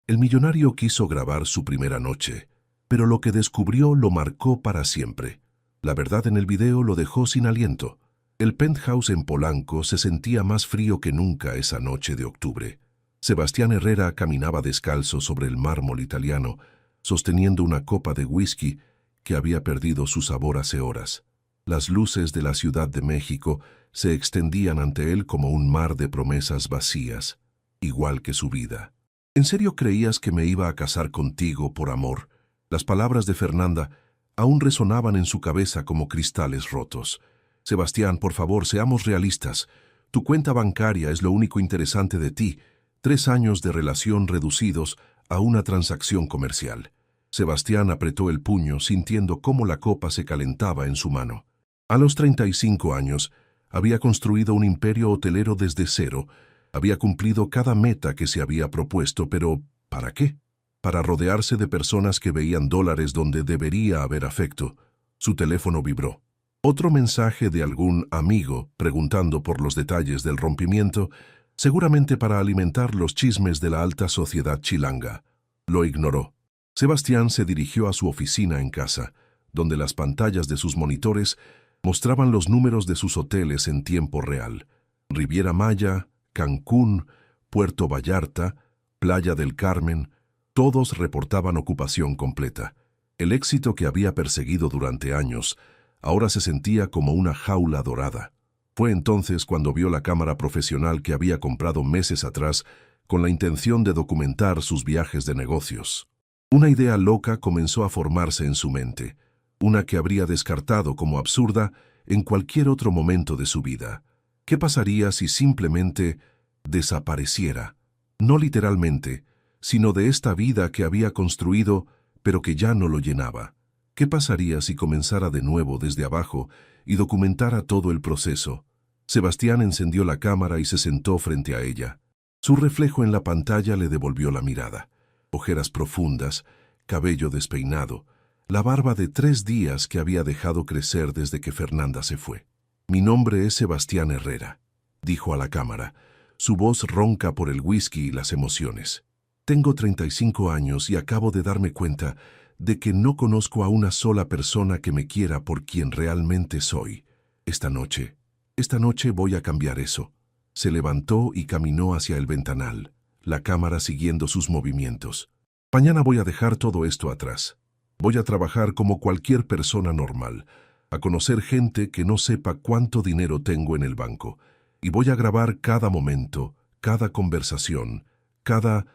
El millonario quiso grabar su primera noche, pero lo que descubrió lo marcó para siempre. La verdad en el video lo dejó sin aliento. El penthouse en Polanco se sentía más frío que nunca esa noche de octubre. Sebastián Herrera caminaba descalzo sobre el mármol italiano, sosteniendo una copa de whisky que había perdido su sabor hace horas. Las luces de la Ciudad de México se extendían ante él como un mar de promesas vacías, igual que su vida. ¿En serio creías que me iba a casar contigo por amor? Las palabras de Fernanda aún resonaban en su cabeza como cristales rotos. Sebastián, por favor, seamos realistas. Tu cuenta bancaria es lo único interesante de ti. 3 años de relación reducidos a una transacción comercial. Sebastián apretó el puño, sintiendo cómo la copa se calentaba en su mano. A los 35 años, había construido un imperio hotelero desde cero. Había cumplido cada meta que se había propuesto, pero ¿para qué? Para rodearse de personas que veían dólares donde debería haber afecto. Su teléfono vibró. Otro mensaje de algún amigo preguntando por los detalles del rompimiento, seguramente para alimentar los chismes de la alta sociedad chilanga. Lo ignoró. Sebastián se dirigió a su oficina en casa, donde las pantallas de sus monitores mostraban los números de sus hoteles en tiempo real. Riviera Maya, Cancún, Puerto Vallarta, Playa del Carmen, todos reportaban ocupación completa. El éxito que había perseguido durante años ahora se sentía como una jaula dorada. Fue entonces cuando vio la cámara profesional que había comprado meses atrás con la intención de documentar sus viajes de negocios. Una idea loca comenzó a formarse en su mente, una que habría descartado como absurda en cualquier otro momento de su vida. ¿Qué pasaría si simplemente desapareciera? No literalmente, sino de esta vida que había construido, pero que ya no lo llenaba. ¿Qué pasaría si comenzara de nuevo desde abajo y documentara todo el proceso? Sebastián encendió la cámara y se sentó frente a ella. Su reflejo en la pantalla le devolvió la mirada. Ojeras profundas, cabello despeinado, la barba de 3 días que había dejado crecer desde que Fernanda se fue. «Mi nombre es Sebastián Herrera», dijo a la cámara, su voz ronca por el whisky y las emociones. «Tengo 35 años y acabo de darme cuenta de que no conozco a una sola persona que me quiera por quien realmente soy. Esta noche voy a cambiar eso». Se levantó y caminó hacia el ventanal, la cámara siguiendo sus movimientos. «Mañana voy a dejar todo esto atrás. Voy a trabajar como cualquier persona normal, a conocer gente que no sepa cuánto dinero tengo en el banco, y voy a grabar cada momento, cada conversación, cada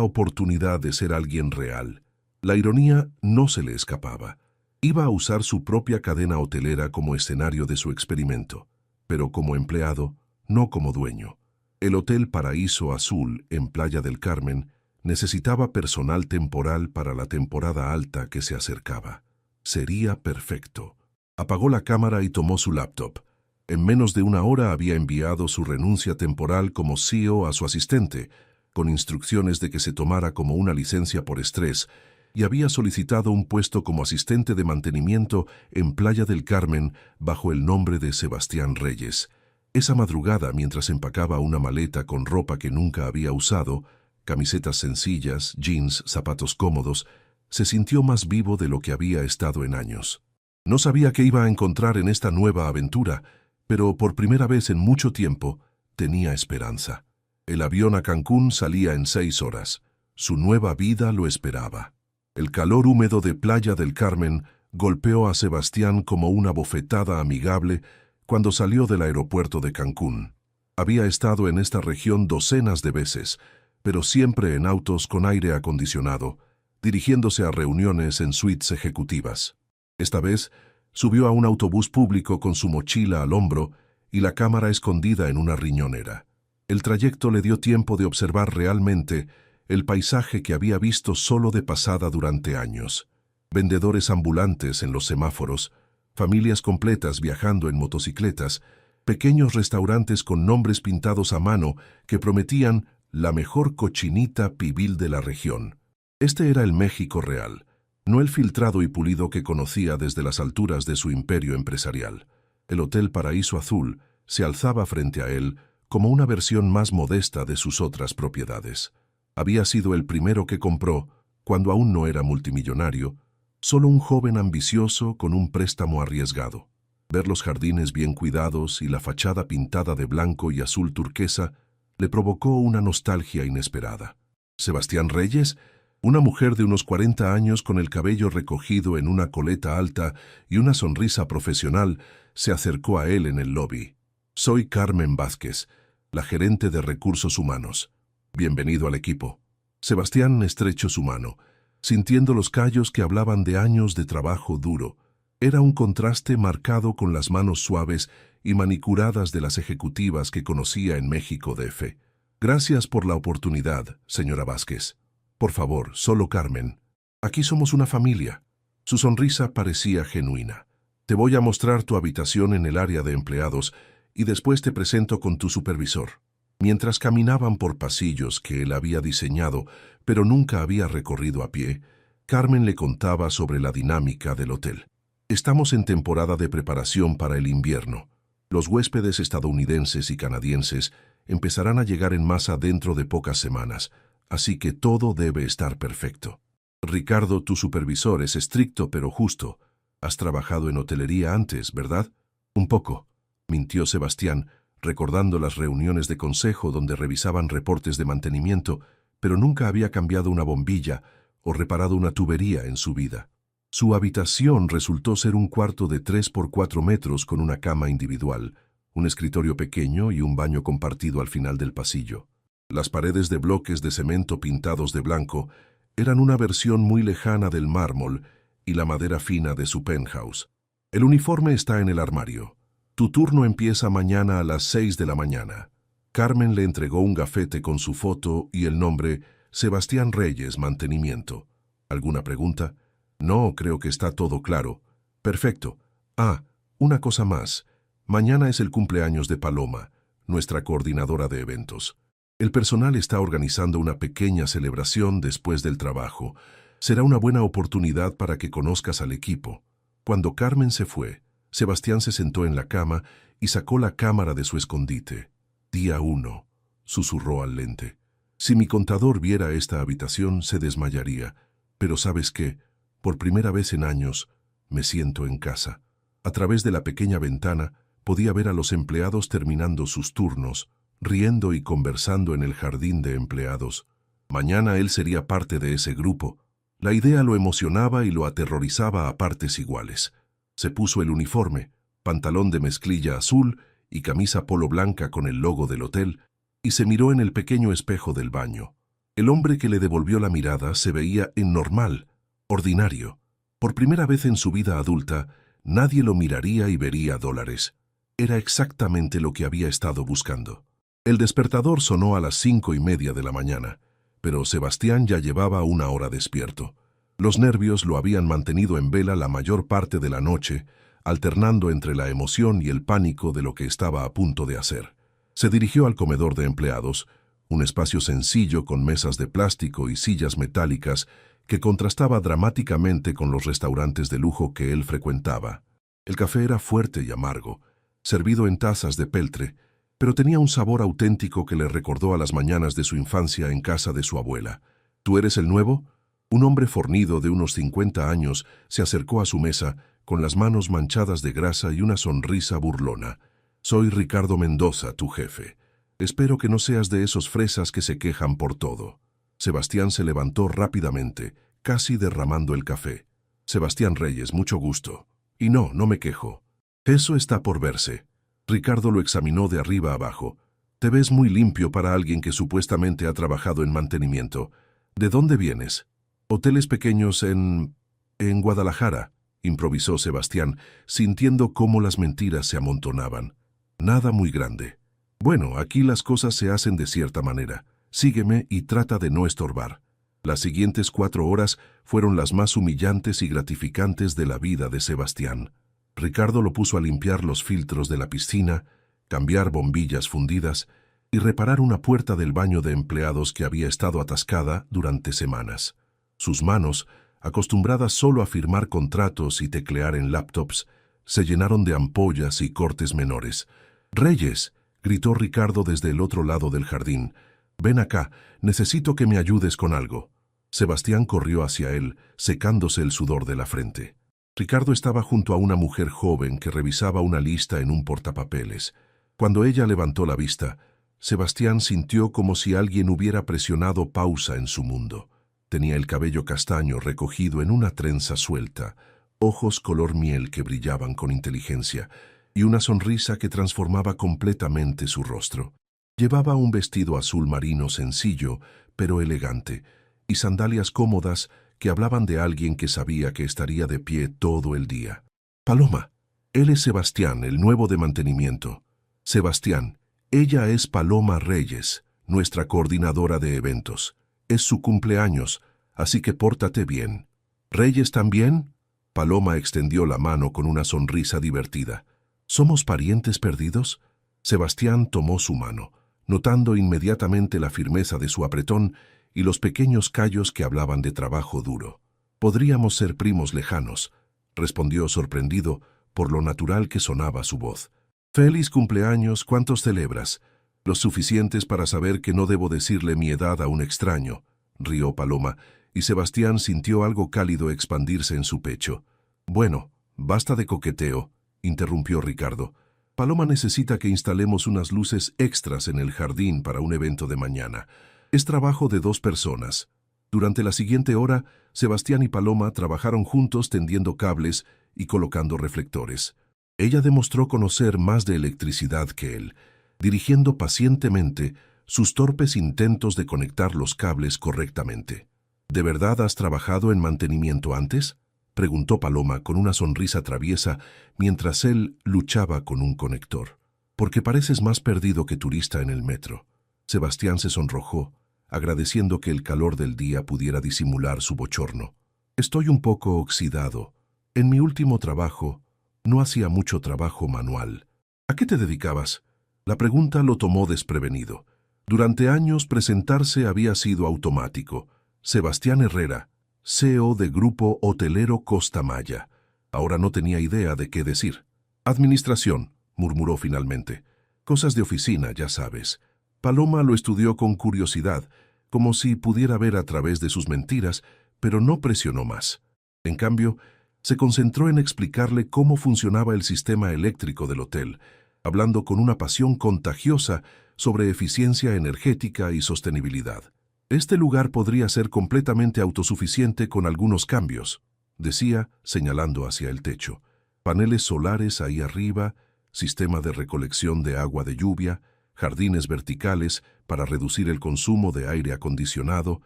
oportunidad de ser alguien real». La ironía no se le escapaba. Iba a usar su propia cadena hotelera como escenario de su experimento, pero como empleado, no como dueño. El Hotel Paraíso Azul, en Playa del Carmen, necesitaba personal temporal para la temporada alta que se acercaba. Sería perfecto. Apagó la cámara y tomó su laptop. En menos de 1 hora había enviado su renuncia temporal como CEO a su asistente, con instrucciones de que se tomara como una licencia por estrés, y había solicitado un puesto como asistente de mantenimiento en Playa del Carmen bajo el nombre de Sebastián Reyes. Esa madrugada, mientras empacaba una maleta con ropa que nunca había usado, camisetas sencillas, jeans, zapatos cómodos, se sintió más vivo de lo que había estado en años. No sabía qué iba a encontrar en esta nueva aventura, pero por primera vez en mucho tiempo tenía esperanza. El avión a Cancún salía en 6 horas. Su nueva vida lo esperaba. El calor húmedo de Playa del Carmen golpeó a Sebastián como una bofetada amigable cuando salió del aeropuerto de Cancún. Había estado en esta región docenas de veces, pero siempre en autos con aire acondicionado, dirigiéndose a reuniones en suites ejecutivas. Esta vez, subió a un autobús público con su mochila al hombro y la cámara escondida en una riñonera. El trayecto le dio tiempo de observar realmente el paisaje que había visto solo de pasada durante años. Vendedores ambulantes en los semáforos, familias completas viajando en motocicletas, pequeños restaurantes con nombres pintados a mano que prometían la mejor cochinita pibil de la región. Este era el México real, no el filtrado y pulido que conocía desde las alturas de su imperio empresarial. El Hotel Paraíso Azul se alzaba frente a él como una versión más modesta de sus otras propiedades. Había sido el primero que compró, cuando aún no era multimillonario, solo un joven ambicioso con un préstamo arriesgado. Ver los jardines bien cuidados y la fachada pintada de blanco y azul turquesa le provocó una nostalgia inesperada. Sebastián Reyes, una mujer de unos 40 años con el cabello recogido en una coleta alta y una sonrisa profesional, se acercó a él en el lobby. Soy Carmen Vázquez, la gerente de recursos humanos. Bienvenido al equipo. Sebastián estrechó su mano, sintiendo los callos que hablaban de años de trabajo duro. Era un contraste marcado con las manos suaves y manicuradas de las ejecutivas que conocía en México DF. Gracias por la oportunidad, señora Vázquez. Por favor, solo Carmen. Aquí somos una familia. Su sonrisa parecía genuina. Te voy a mostrar tu habitación en el área de empleados y después te presento con tu supervisor. Mientras caminaban por pasillos que él había diseñado, pero nunca había recorrido a pie, Carmen le contaba sobre la dinámica del hotel. Estamos en temporada de preparación para el invierno. Los huéspedes estadounidenses y canadienses empezarán a llegar en masa dentro de pocas semanas, así que todo debe estar perfecto. Ricardo, tu supervisor, es estricto pero justo. Has trabajado en hotelería antes, ¿verdad? Un poco, mintió Sebastián, recordando las reuniones de consejo donde revisaban reportes de mantenimiento, pero nunca había cambiado una bombilla o reparado una tubería en su vida. Su habitación resultó ser un cuarto de 3 por 4 metros con una cama individual, un escritorio pequeño y un baño compartido al final del pasillo. Las paredes de bloques de cemento pintados de blanco eran una versión muy lejana del mármol y la madera fina de su penthouse. El uniforme está en el armario. Tu turno empieza mañana a las 6 de la mañana. Carmen le entregó un gafete con su foto y el nombre Sebastián Reyes, Mantenimiento. ¿Alguna pregunta? No, creo que está todo claro. Perfecto. Ah, una cosa más. Mañana es el cumpleaños de Paloma, nuestra coordinadora de eventos. El personal está organizando una pequeña celebración después del trabajo. Será una buena oportunidad para que conozcas al equipo. Cuando Carmen se fue, Sebastián se sentó en la cama y sacó la cámara de su escondite. Día 1, susurró al lente. Si mi contador viera esta habitación, se desmayaría. Pero ¿sabes qué? Por primera vez en años, me siento en casa. A través de la pequeña ventana, podía ver a los empleados terminando sus turnos, riendo y conversando en el jardín de empleados. Mañana él sería parte de ese grupo. La idea lo emocionaba y lo aterrorizaba a partes iguales. Se puso el uniforme, pantalón de mezclilla azul y camisa polo blanca con el logo del hotel, y se miró en el pequeño espejo del baño. El hombre que le devolvió la mirada se veía normal, ordinario. Por primera vez en su vida adulta, nadie lo miraría y vería dólares. Era exactamente lo que había estado buscando. El despertador sonó a las 5:30 de la mañana, pero Sebastián ya llevaba una hora despierto. Los nervios lo habían mantenido en vela la mayor parte de la noche, alternando entre la emoción y el pánico de lo que estaba a punto de hacer. Se dirigió al comedor de empleados, un espacio sencillo con mesas de plástico y sillas metálicas que contrastaba dramáticamente con los restaurantes de lujo que él frecuentaba. El café era fuerte y amargo, servido en tazas de peltre, pero tenía un sabor auténtico que le recordó a las mañanas de su infancia en casa de su abuela. ¿Tú eres el nuevo? Un hombre fornido de unos 50 años se acercó a su mesa con las manos manchadas de grasa y una sonrisa burlona. Soy Ricardo Mendoza, tu jefe. Espero que no seas de esos fresas que se quejan por todo. Sebastián se levantó rápidamente, casi derramando el café. Sebastián Reyes, mucho gusto. Y no me quejo. Eso está por verse. Ricardo lo examinó de arriba abajo. Te ves muy limpio para alguien que supuestamente ha trabajado en mantenimiento. ¿De dónde vienes? Hoteles pequeños en Guadalajara, improvisó Sebastián, sintiendo cómo las mentiras se amontonaban. Nada muy grande. Bueno, aquí las cosas se hacen de cierta manera. Sígueme y trata de no estorbar. Las siguientes 4 horas fueron las más humillantes y gratificantes de la vida de Sebastián. Ricardo lo puso a limpiar los filtros de la piscina, cambiar bombillas fundidas y reparar una puerta del baño de empleados que había estado atascada durante semanas. Sus manos, acostumbradas solo a firmar contratos y teclear en laptops, se llenaron de ampollas y cortes menores. «¡Reyes!», gritó Ricardo desde el otro lado del jardín. Ven acá, necesito que me ayudes con algo. Sebastián corrió hacia él, secándose el sudor de la frente. Ricardo estaba junto a una mujer joven que revisaba una lista en un portapapeles. Cuando ella levantó la vista, Sebastián sintió como si alguien hubiera presionado pausa en su mundo. Tenía el cabello castaño recogido en una trenza suelta, ojos color miel que brillaban con inteligencia y una sonrisa que transformaba completamente su rostro. Llevaba un vestido azul marino sencillo, pero elegante, y sandalias cómodas que hablaban de alguien que sabía que estaría de pie todo el día. Paloma, él es Sebastián, el nuevo de mantenimiento. Sebastián, ella es Paloma Reyes, nuestra coordinadora de eventos. Es su cumpleaños, así que pórtate bien. ¿Reyes también? Paloma extendió la mano con una sonrisa divertida. ¿Somos parientes perdidos? Sebastián tomó su mano, notando inmediatamente la firmeza de su apretón y los pequeños callos que hablaban de trabajo duro. Podríamos ser primos lejanos, respondió sorprendido por lo natural que sonaba su voz. Feliz cumpleaños, ¿cuántos celebras? Los suficientes para saber que no debo decirle mi edad a un extraño, rió Paloma, y Sebastián sintió algo cálido expandirse en su pecho. Bueno, basta de coqueteo, interrumpió Ricardo. Paloma necesita que instalemos unas luces extras en el jardín para un evento de mañana. Es trabajo de 2 personas. Durante la siguiente hora, Sebastián y Paloma trabajaron juntos tendiendo cables y colocando reflectores. Ella demostró conocer más de electricidad que él, dirigiendo pacientemente sus torpes intentos de conectar los cables correctamente. ¿De verdad has trabajado en mantenimiento antes?, preguntó Paloma con una sonrisa traviesa mientras él luchaba con un conector. Porque pareces más perdido que turista en el metro. Sebastián se sonrojó, agradeciendo que el calor del día pudiera disimular su bochorno. Estoy un poco oxidado. En mi último trabajo, no hacía mucho trabajo manual. ¿A qué te dedicabas? La pregunta lo tomó desprevenido. Durante años presentarse había sido automático. Sebastián Herrera, CEO de Grupo Hotelero Costa Maya. Ahora no tenía idea de qué decir. Administración, murmuró finalmente. Cosas de oficina, ya sabes. Paloma lo estudió con curiosidad, como si pudiera ver a través de sus mentiras, pero no presionó más. En cambio, se concentró en explicarle cómo funcionaba el sistema eléctrico del hotel, hablando con una pasión contagiosa sobre eficiencia energética y sostenibilidad. Este lugar podría ser completamente autosuficiente con algunos cambios, decía, señalando hacia el techo. Paneles solares ahí arriba, sistema de recolección de agua de lluvia, jardines verticales para reducir el consumo de aire acondicionado.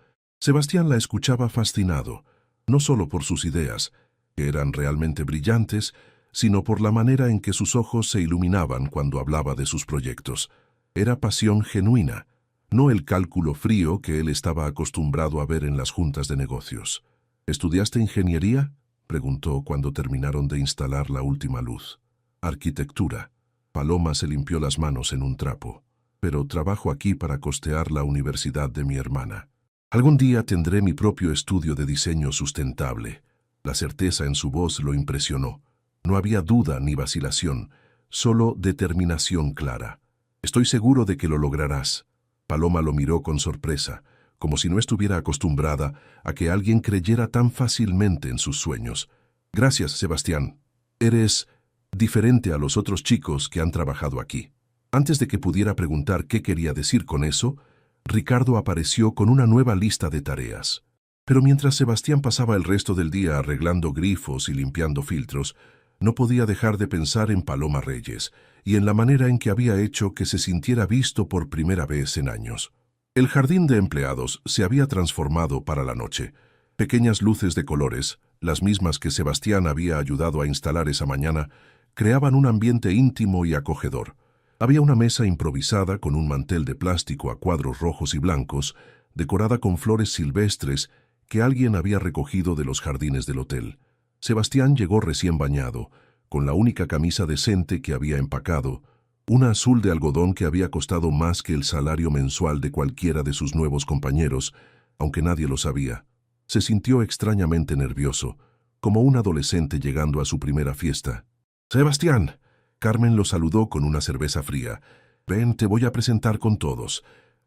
Sebastián la escuchaba fascinado, no solo por sus ideas, que eran realmente brillantes, sino por la manera en que sus ojos se iluminaban cuando hablaba de sus proyectos. Era pasión genuina, no el cálculo frío que él estaba acostumbrado a ver en las juntas de negocios. ¿Estudiaste ingeniería?, preguntó cuando terminaron de instalar la última luz. Arquitectura. Paloma se limpió las manos en un trapo. Pero trabajo aquí para costear la universidad de mi hermana. Algún día tendré mi propio estudio de diseño sustentable. La certeza en su voz lo impresionó. No había duda ni vacilación, solo determinación clara. Estoy seguro de que lo lograrás. Paloma lo miró con sorpresa, como si no estuviera acostumbrada a que alguien creyera tan fácilmente en sus sueños. Gracias, Sebastián. Eres diferente a los otros chicos que han trabajado aquí. Antes de que pudiera preguntar qué quería decir con eso, Ricardo apareció con una nueva lista de tareas. Pero mientras Sebastián pasaba el resto del día arreglando grifos y limpiando filtros, no podía dejar de pensar en Paloma Reyes y en la manera en que había hecho que se sintiera visto por primera vez en años. El jardín de empleados se había transformado para la noche. Pequeñas luces de colores, las mismas que Sebastián había ayudado a instalar esa mañana, creaban un ambiente íntimo y acogedor. Había una mesa improvisada con un mantel de plástico a cuadros rojos y blancos, decorada con flores silvestres que alguien había recogido de los jardines del hotel. Sebastián llegó recién bañado, con la única camisa decente que había empacado, una azul de algodón que había costado más que el salario mensual de cualquiera de sus nuevos compañeros, aunque nadie lo sabía. Se sintió extrañamente nervioso, como un adolescente llegando a su primera fiesta. «Sebastián», Carmen lo saludó con una cerveza fría. «Ven, te voy a presentar con todos.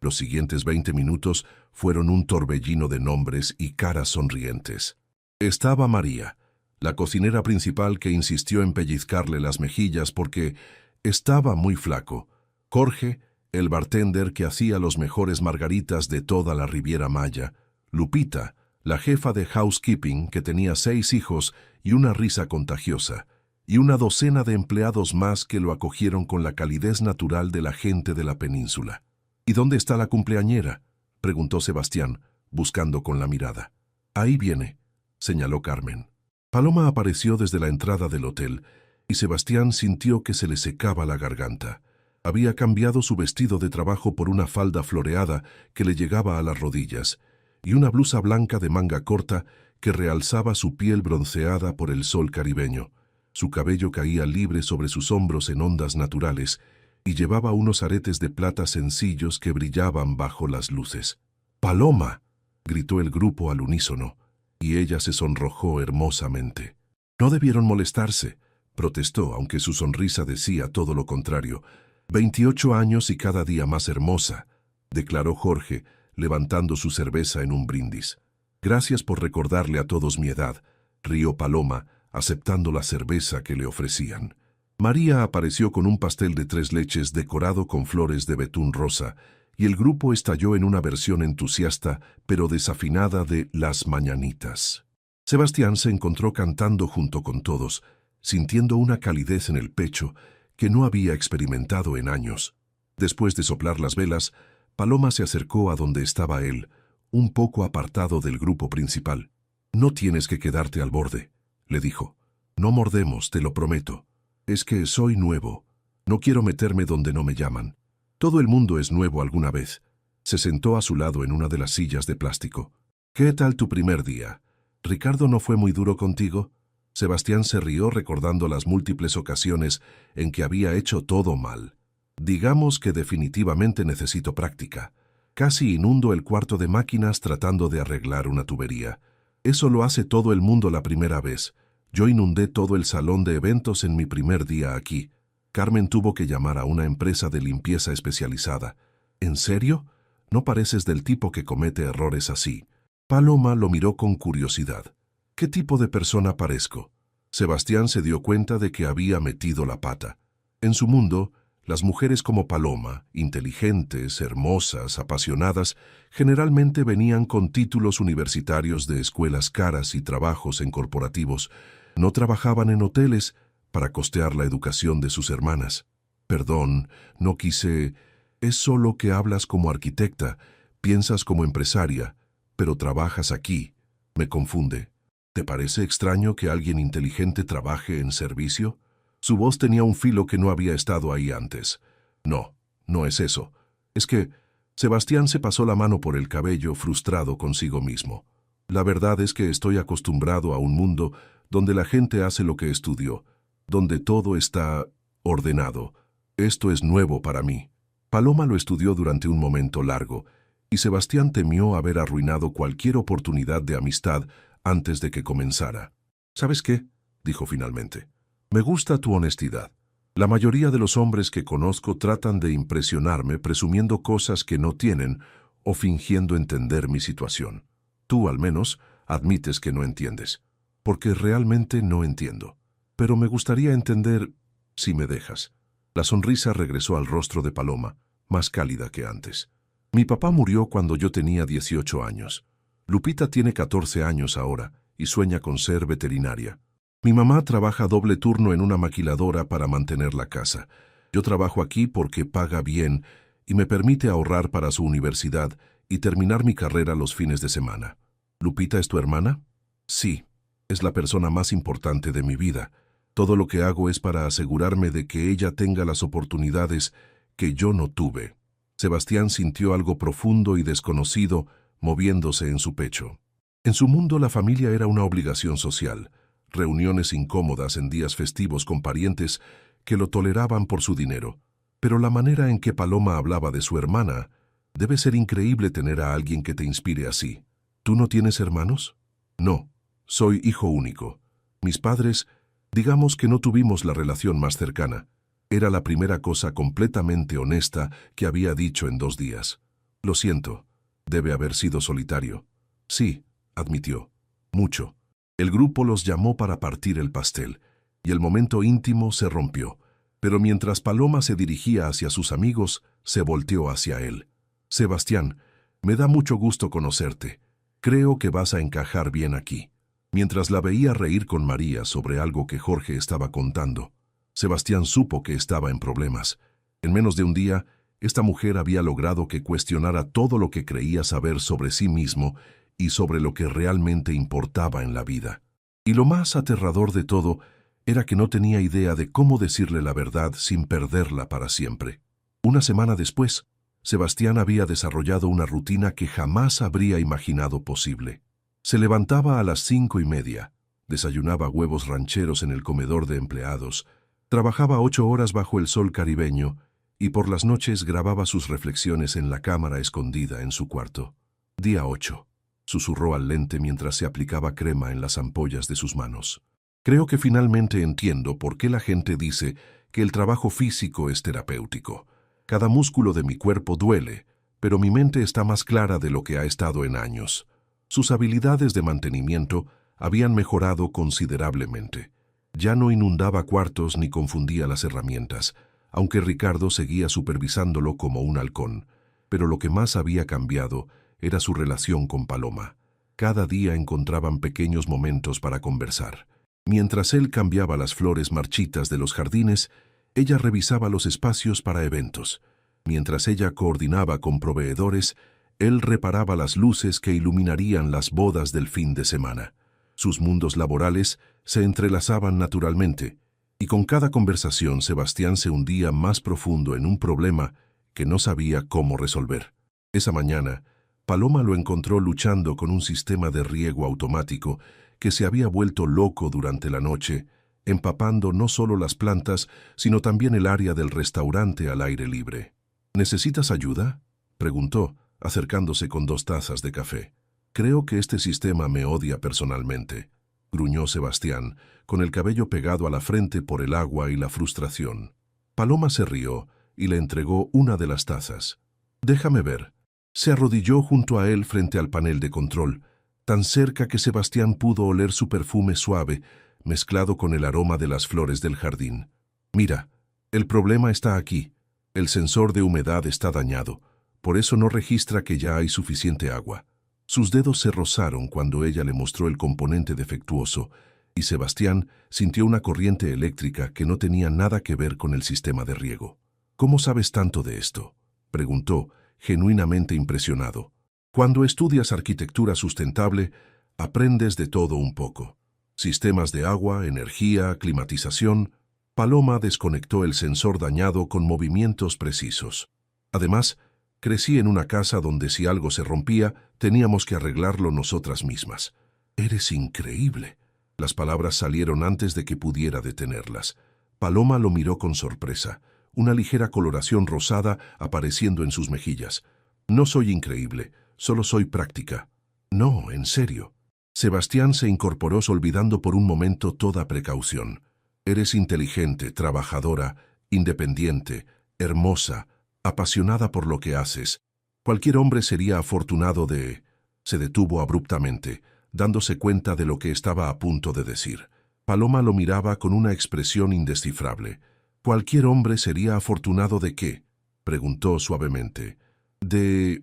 Los siguientes 20 minutos fueron un torbellino de nombres y caras sonrientes. Estaba María, la cocinera principal que insistió en pellizcarle las mejillas porque estaba muy flaco. Jorge, el bartender que hacía los mejores margaritas de toda la Riviera Maya. Lupita, la jefa de housekeeping que tenía 6 hijos y una risa contagiosa. Y una docena de empleados más que lo acogieron con la calidez natural de la gente de la península. ¿Y dónde está la cumpleañera?, preguntó Sebastián, buscando con la mirada. Ahí viene, señaló Carmen. Paloma apareció desde la entrada del hotel y Sebastián sintió que se le secaba la garganta. Había cambiado su vestido de trabajo por una falda floreada que le llegaba a las rodillas y una blusa blanca de manga corta que realzaba su piel bronceada por el sol caribeño. Su cabello caía libre sobre sus hombros en ondas naturales y llevaba unos aretes de plata sencillos que brillaban bajo las luces. «¡Paloma!», gritó el grupo al unísono, y ella se sonrojó hermosamente. «No debieron molestarse», protestó, aunque su sonrisa decía todo lo contrario. «28 años y cada día más hermosa», declaró Jorge, levantando su cerveza en un brindis. «Gracias por recordarle a todos mi edad», rió Paloma, aceptando la cerveza que le ofrecían. María apareció con un pastel de 3 leches decorado con flores de betún rosa, y el grupo estalló en una versión entusiasta pero desafinada de Las Mañanitas. Sebastián se encontró cantando junto con todos, sintiendo una calidez en el pecho que no había experimentado en años. Después de soplar las velas, Paloma se acercó a donde estaba él, un poco apartado del grupo principal. «No tienes que quedarte al borde», le dijo. «No mordemos, te lo prometo. Es que soy nuevo. No quiero meterme donde no me llaman. Todo el mundo es nuevo alguna vez». Se sentó a su lado en una de las sillas de plástico. «¿Qué tal tu primer día? ¿Ricardo no fue muy duro contigo?». Sebastián se rió recordando las múltiples ocasiones en que había hecho todo mal. «Digamos que definitivamente necesito práctica. Casi inundo el cuarto de máquinas tratando de arreglar una tubería. Eso lo hace todo el mundo la primera vez. Yo inundé todo el salón de eventos en mi primer día aquí. Carmen tuvo que llamar a una empresa de limpieza especializada. ¿En serio? No pareces del tipo que comete errores así». Paloma lo miró con curiosidad. «¿Qué tipo de persona parezco?». Sebastián se dio cuenta de que había metido la pata. En su mundo, las mujeres como Paloma, inteligentes, hermosas, apasionadas, generalmente venían con títulos universitarios de escuelas caras y trabajos en corporativos. No trabajaban en hoteles para costear la educación de sus hermanas. «Perdón, no quise... Es solo que hablas como arquitecta, piensas como empresaria, pero trabajas aquí. Me confunde. ¿Te parece extraño que alguien inteligente trabaje en servicio?». Su voz tenía un filo que no había estado ahí antes. «No, no es eso. Es que...». Sebastián se pasó la mano por el cabello, frustrado consigo mismo. «La verdad es que estoy acostumbrado a un mundo donde la gente hace lo que estudió, donde todo está ordenado. Esto es nuevo para mí». Paloma lo estudió durante un momento largo, y Sebastián temió haber arruinado cualquier oportunidad de amistad antes de que comenzara. «¿Sabes qué?», dijo finalmente. «Me gusta tu honestidad. La mayoría de los hombres que conozco tratan de impresionarme presumiendo cosas que no tienen o fingiendo entender mi situación. Tú, al menos, admites que no entiendes, porque realmente no entiendo. Pero me gustaría entender si me dejas». La sonrisa regresó al rostro de Paloma, más cálida que antes. «Mi papá murió cuando yo tenía 18 años. Lupita tiene 14 años ahora y sueña con ser veterinaria. Mi mamá trabaja doble turno en una maquiladora para mantener la casa. Yo trabajo aquí porque paga bien y me permite ahorrar para su universidad y terminar mi carrera los fines de semana». «¿Lupita es tu hermana?». «Sí, es la persona más importante de mi vida. Todo lo que hago es para asegurarme de que ella tenga las oportunidades que yo no tuve». Sebastián sintió algo profundo y desconocido moviéndose en su pecho. En su mundo la familia era una obligación social, reuniones incómodas en días festivos con parientes que lo toleraban por su dinero. Pero la manera en que Paloma hablaba de su hermana, debe ser increíble tener a alguien que te inspire así. «¿Tú no tienes hermanos?». «No, soy hijo único. Mis padres, digamos que no tuvimos la relación más cercana». Era la primera cosa completamente honesta que había dicho en 2 días. Lo siento. Debe haber sido solitario. Sí, admitió. Mucho. El grupo los llamó para partir el pastel, y el momento íntimo se rompió. Pero mientras Paloma se dirigía hacia sus amigos, se volteó hacia él. Sebastián, me da mucho gusto conocerte. Creo que vas a encajar bien aquí. Mientras la veía reír con María sobre algo que Jorge estaba contando, Sebastián supo que estaba en problemas. En menos de un día, esta mujer había logrado que cuestionara todo lo que creía saber sobre sí mismo y sobre lo que realmente importaba en la vida. Y lo más aterrador de todo era que no tenía idea de cómo decirle la verdad sin perderla para siempre. Una semana después, Sebastián había desarrollado una rutina que jamás habría imaginado posible. Se levantaba a las 5:30, desayunaba huevos rancheros en el comedor de empleados, trabajaba 8 horas bajo el sol caribeño y por las noches grababa sus reflexiones en la cámara escondida en su cuarto. Día 8. Susurró al lente mientras se aplicaba crema en las ampollas de sus manos. Creo que finalmente entiendo por qué la gente dice que el trabajo físico es terapéutico. Cada músculo de mi cuerpo duele, pero mi mente está más clara de lo que ha estado en años. Sus habilidades de mantenimiento habían mejorado considerablemente. Ya no inundaba cuartos ni confundía las herramientas, aunque Ricardo seguía supervisándolo como un halcón. Pero lo que más había cambiado era su relación con Paloma. Cada día encontraban pequeños momentos para conversar. Mientras él cambiaba las flores marchitas de los jardines, ella revisaba los espacios para eventos. Mientras ella coordinaba con proveedores, él reparaba las luces que iluminarían las bodas del fin de semana. Sus mundos laborales se entrelazaban naturalmente, y con cada conversación Sebastián se hundía más profundo en un problema que no sabía cómo resolver. Esa mañana, Paloma lo encontró luchando con un sistema de riego automático que se había vuelto loco durante la noche, empapando no solo las plantas, sino también el área del restaurante al aire libre. ¿Necesitas ayuda?, preguntó, acercándose con 2 tazas de café. Creo que este sistema me odia personalmente, gruñó Sebastián, con el cabello pegado a la frente por el agua y la frustración. Paloma se rió y le entregó una de las tazas. Déjame ver. Se arrodilló junto a él frente al panel de control, tan cerca que Sebastián pudo oler su perfume suave, mezclado con el aroma de las flores del jardín. Mira, el problema está aquí. El sensor de humedad está dañado. Por eso no registra que ya hay suficiente agua. Sus dedos se rozaron cuando ella le mostró el componente defectuoso, y Sebastián sintió una corriente eléctrica que no tenía nada que ver con el sistema de riego. ¿Cómo sabes tanto de esto?, preguntó, genuinamente impresionado. Cuando estudias arquitectura sustentable, aprendes de todo un poco. Sistemas de agua, energía, climatización. Paloma desconectó el sensor dañado con movimientos precisos. Además, crecí en una casa donde si algo se rompía, teníamos que arreglarlo nosotras mismas. Eres increíble. Las palabras salieron antes de que pudiera detenerlas. Paloma lo miró con sorpresa, una ligera coloración rosada apareciendo en sus mejillas. No soy increíble, solo soy práctica. No, en serio. Sebastián se incorporó olvidando por un momento toda precaución. Eres inteligente, trabajadora, independiente, hermosa, apasionada por lo que haces. Cualquier hombre sería afortunado de... Se detuvo abruptamente, dándose cuenta de lo que estaba a punto de decir. Paloma lo miraba con una expresión indescifrable. ¿Cualquier hombre sería afortunado de qué?, preguntó suavemente. De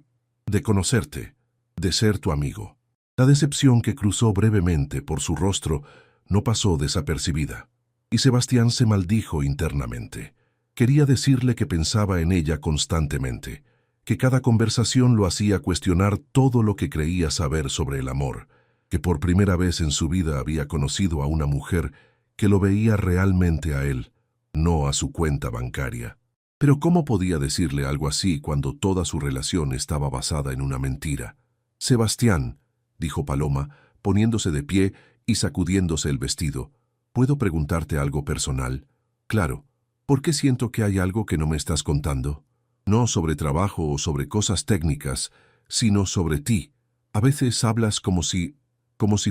conocerte, de ser tu amigo. La decepción que cruzó brevemente por su rostro no pasó desapercibida, y Sebastián se maldijo internamente. Quería decirle que pensaba en ella constantemente, que cada conversación lo hacía cuestionar todo lo que creía saber sobre el amor, que por primera vez en su vida había conocido a una mujer que lo veía realmente a él, no a su cuenta bancaria. Pero ¿cómo podía decirle algo así cuando toda su relación estaba basada en una mentira? Sebastián, dijo Paloma, poniéndose de pie y sacudiéndose el vestido, ¿puedo preguntarte algo personal? Claro. ¿Por qué siento que hay algo que no me estás contando? No sobre trabajo o sobre cosas técnicas, sino sobre ti. A veces hablas como si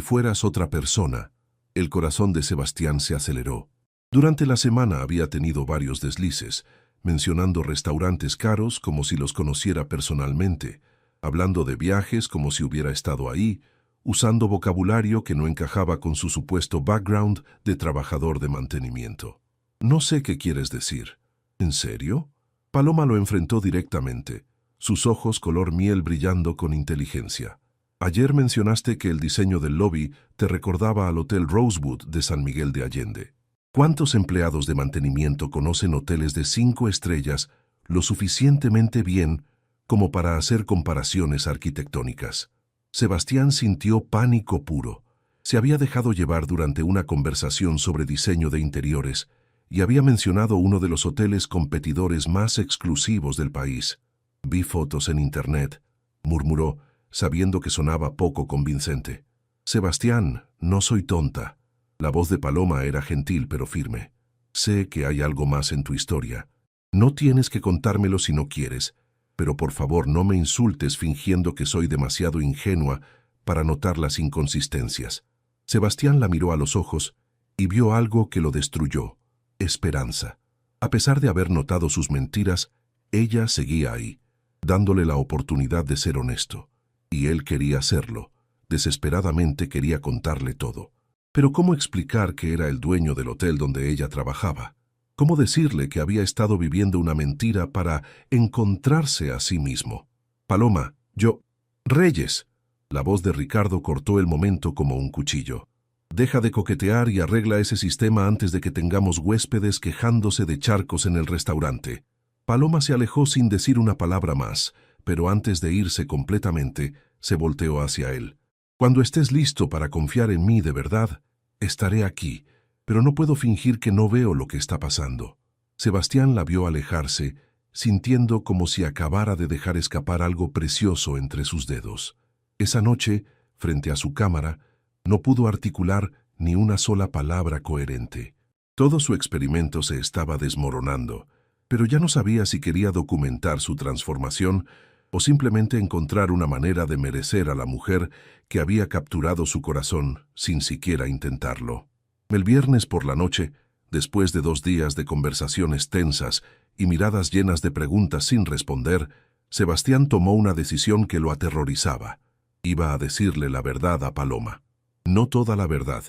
fueras otra persona. El corazón de Sebastián se aceleró. Durante la semana había tenido varios deslices, mencionando restaurantes caros como si los conociera personalmente, hablando de viajes como si hubiera estado ahí, usando vocabulario que no encajaba con su supuesto background de trabajador de mantenimiento. No sé qué quieres decir. ¿En serio? Paloma lo enfrentó directamente, sus ojos color miel brillando con inteligencia. Ayer mencionaste que el diseño del lobby te recordaba al Hotel Rosewood de San Miguel de Allende. ¿Cuántos empleados de mantenimiento conocen hoteles de 5 estrellas lo suficientemente bien como para hacer comparaciones arquitectónicas? Sebastián sintió pánico puro. Se había dejado llevar durante una conversación sobre diseño de interiores y había mencionado uno de los hoteles competidores más exclusivos del país. Vi fotos en internet, murmuró, sabiendo que sonaba poco convincente. Sebastián, no soy tonta. La voz de Paloma era gentil pero firme. Sé que hay algo más en tu historia. No tienes que contármelo si no quieres, pero por favor no me insultes fingiendo que soy demasiado ingenua para notar las inconsistencias. Sebastián la miró a los ojos y vio algo que lo destruyó: esperanza. A pesar de haber notado sus mentiras, ella seguía ahí, dándole la oportunidad de ser honesto. Y él quería hacerlo. Desesperadamente quería contarle todo. Pero ¿cómo explicar que era el dueño del hotel donde ella trabajaba? ¿Cómo decirle que había estado viviendo una mentira para encontrarse a sí mismo? Paloma, Reyes. La voz de Ricardo cortó el momento como un cuchillo. Deja de coquetear y arregla ese sistema antes de que tengamos huéspedes quejándose de charcos en el restaurante. Paloma se alejó sin decir una palabra más, pero antes de irse completamente, se volteó hacia él. Cuando estés listo para confiar en mí de verdad, estaré aquí, pero no puedo fingir que no veo lo que está pasando. Sebastián la vio alejarse, sintiendo como si acabara de dejar escapar algo precioso entre sus dedos. Esa noche, frente a su cámara, no pudo articular ni una sola palabra coherente. Todo su experimento se estaba desmoronando, pero ya no sabía si quería documentar su transformación o simplemente encontrar una manera de merecer a la mujer que había capturado su corazón sin siquiera intentarlo. El viernes por la noche, después de 2 días de conversaciones tensas y miradas llenas de preguntas sin responder, Sebastián tomó una decisión que lo aterrorizaba. Iba a decirle la verdad a Paloma. No toda la verdad.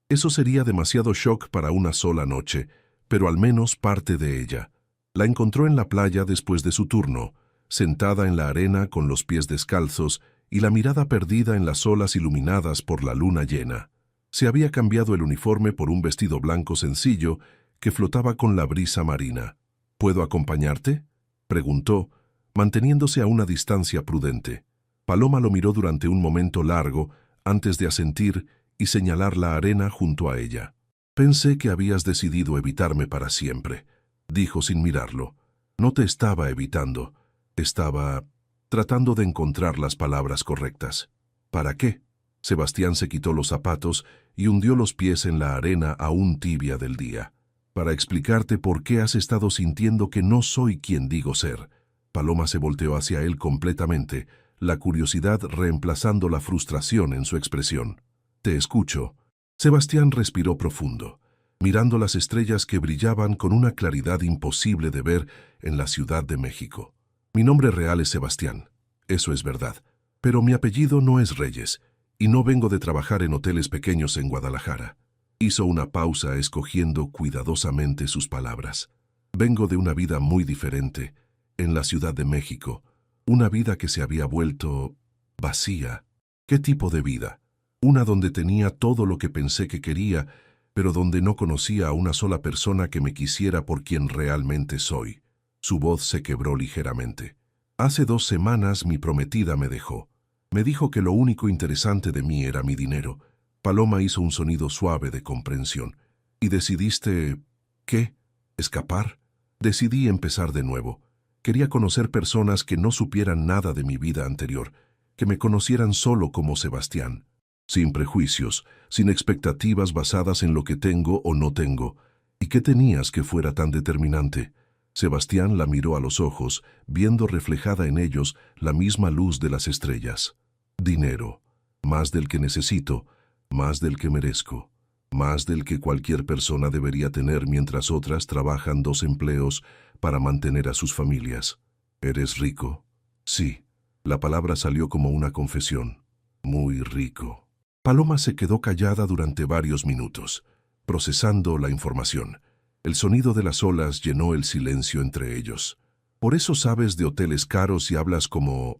Eso sería demasiado shock para una sola noche, pero al menos parte de ella. La encontró en la playa después de su turno, sentada en la arena con los pies descalzos y la mirada perdida en las olas iluminadas por la luna llena. Se había cambiado el uniforme por un vestido blanco sencillo que flotaba con la brisa marina. ¿Puedo acompañarte?, preguntó, manteniéndose a una distancia prudente. Paloma lo miró durante un momento largo antes de asentir y señalar la arena junto a ella. Pensé que habías decidido evitarme para siempre, dijo sin mirarlo. No te estaba evitando. Estaba tratando de encontrar las palabras correctas. ¿Para qué? Sebastián se quitó los zapatos y hundió los pies en la arena aún tibia del día. Para explicarte por qué has estado sintiendo que no soy quien digo ser. Paloma se volteó hacia él completamente, la curiosidad reemplazando la frustración en su expresión. Te escucho. Sebastián respiró profundo, mirando las estrellas que brillaban con una claridad imposible de ver en la Ciudad de México. Mi nombre real es Sebastián, eso es verdad, pero mi apellido no es Reyes, y no vengo de trabajar en hoteles pequeños en Guadalajara. Hizo una pausa escogiendo cuidadosamente sus palabras. Vengo de una vida muy diferente, en la Ciudad de México, una vida que se había vuelto vacía. ¿Qué tipo de vida? Una donde tenía todo lo que pensé que quería, pero donde no conocía a una sola persona que me quisiera por quien realmente soy. Su voz se quebró ligeramente. Hace 2 semanas mi prometida me dejó. Me dijo que lo único interesante de mí era mi dinero. Paloma hizo un sonido suave de comprensión. ¿Y decidiste qué? ¿Escapar? Decidí empezar de nuevo. Quería conocer personas que no supieran nada de mi vida anterior, que me conocieran solo como Sebastián. Sin prejuicios, sin expectativas basadas en lo que tengo o no tengo. ¿Y qué tenías que fuera tan determinante? Sebastián la miró a los ojos, viendo reflejada en ellos la misma luz de las estrellas. Dinero, más del que necesito, más del que merezco, más del que cualquier persona debería tener mientras otras trabajan 2 empleos para mantener a sus familias. ¿Eres rico? Sí. La palabra salió como una confesión. Muy rico. Paloma se quedó callada durante varios minutos, procesando la información. El sonido de las olas llenó el silencio entre ellos. ¿Por eso sabes de hoteles caros y hablas como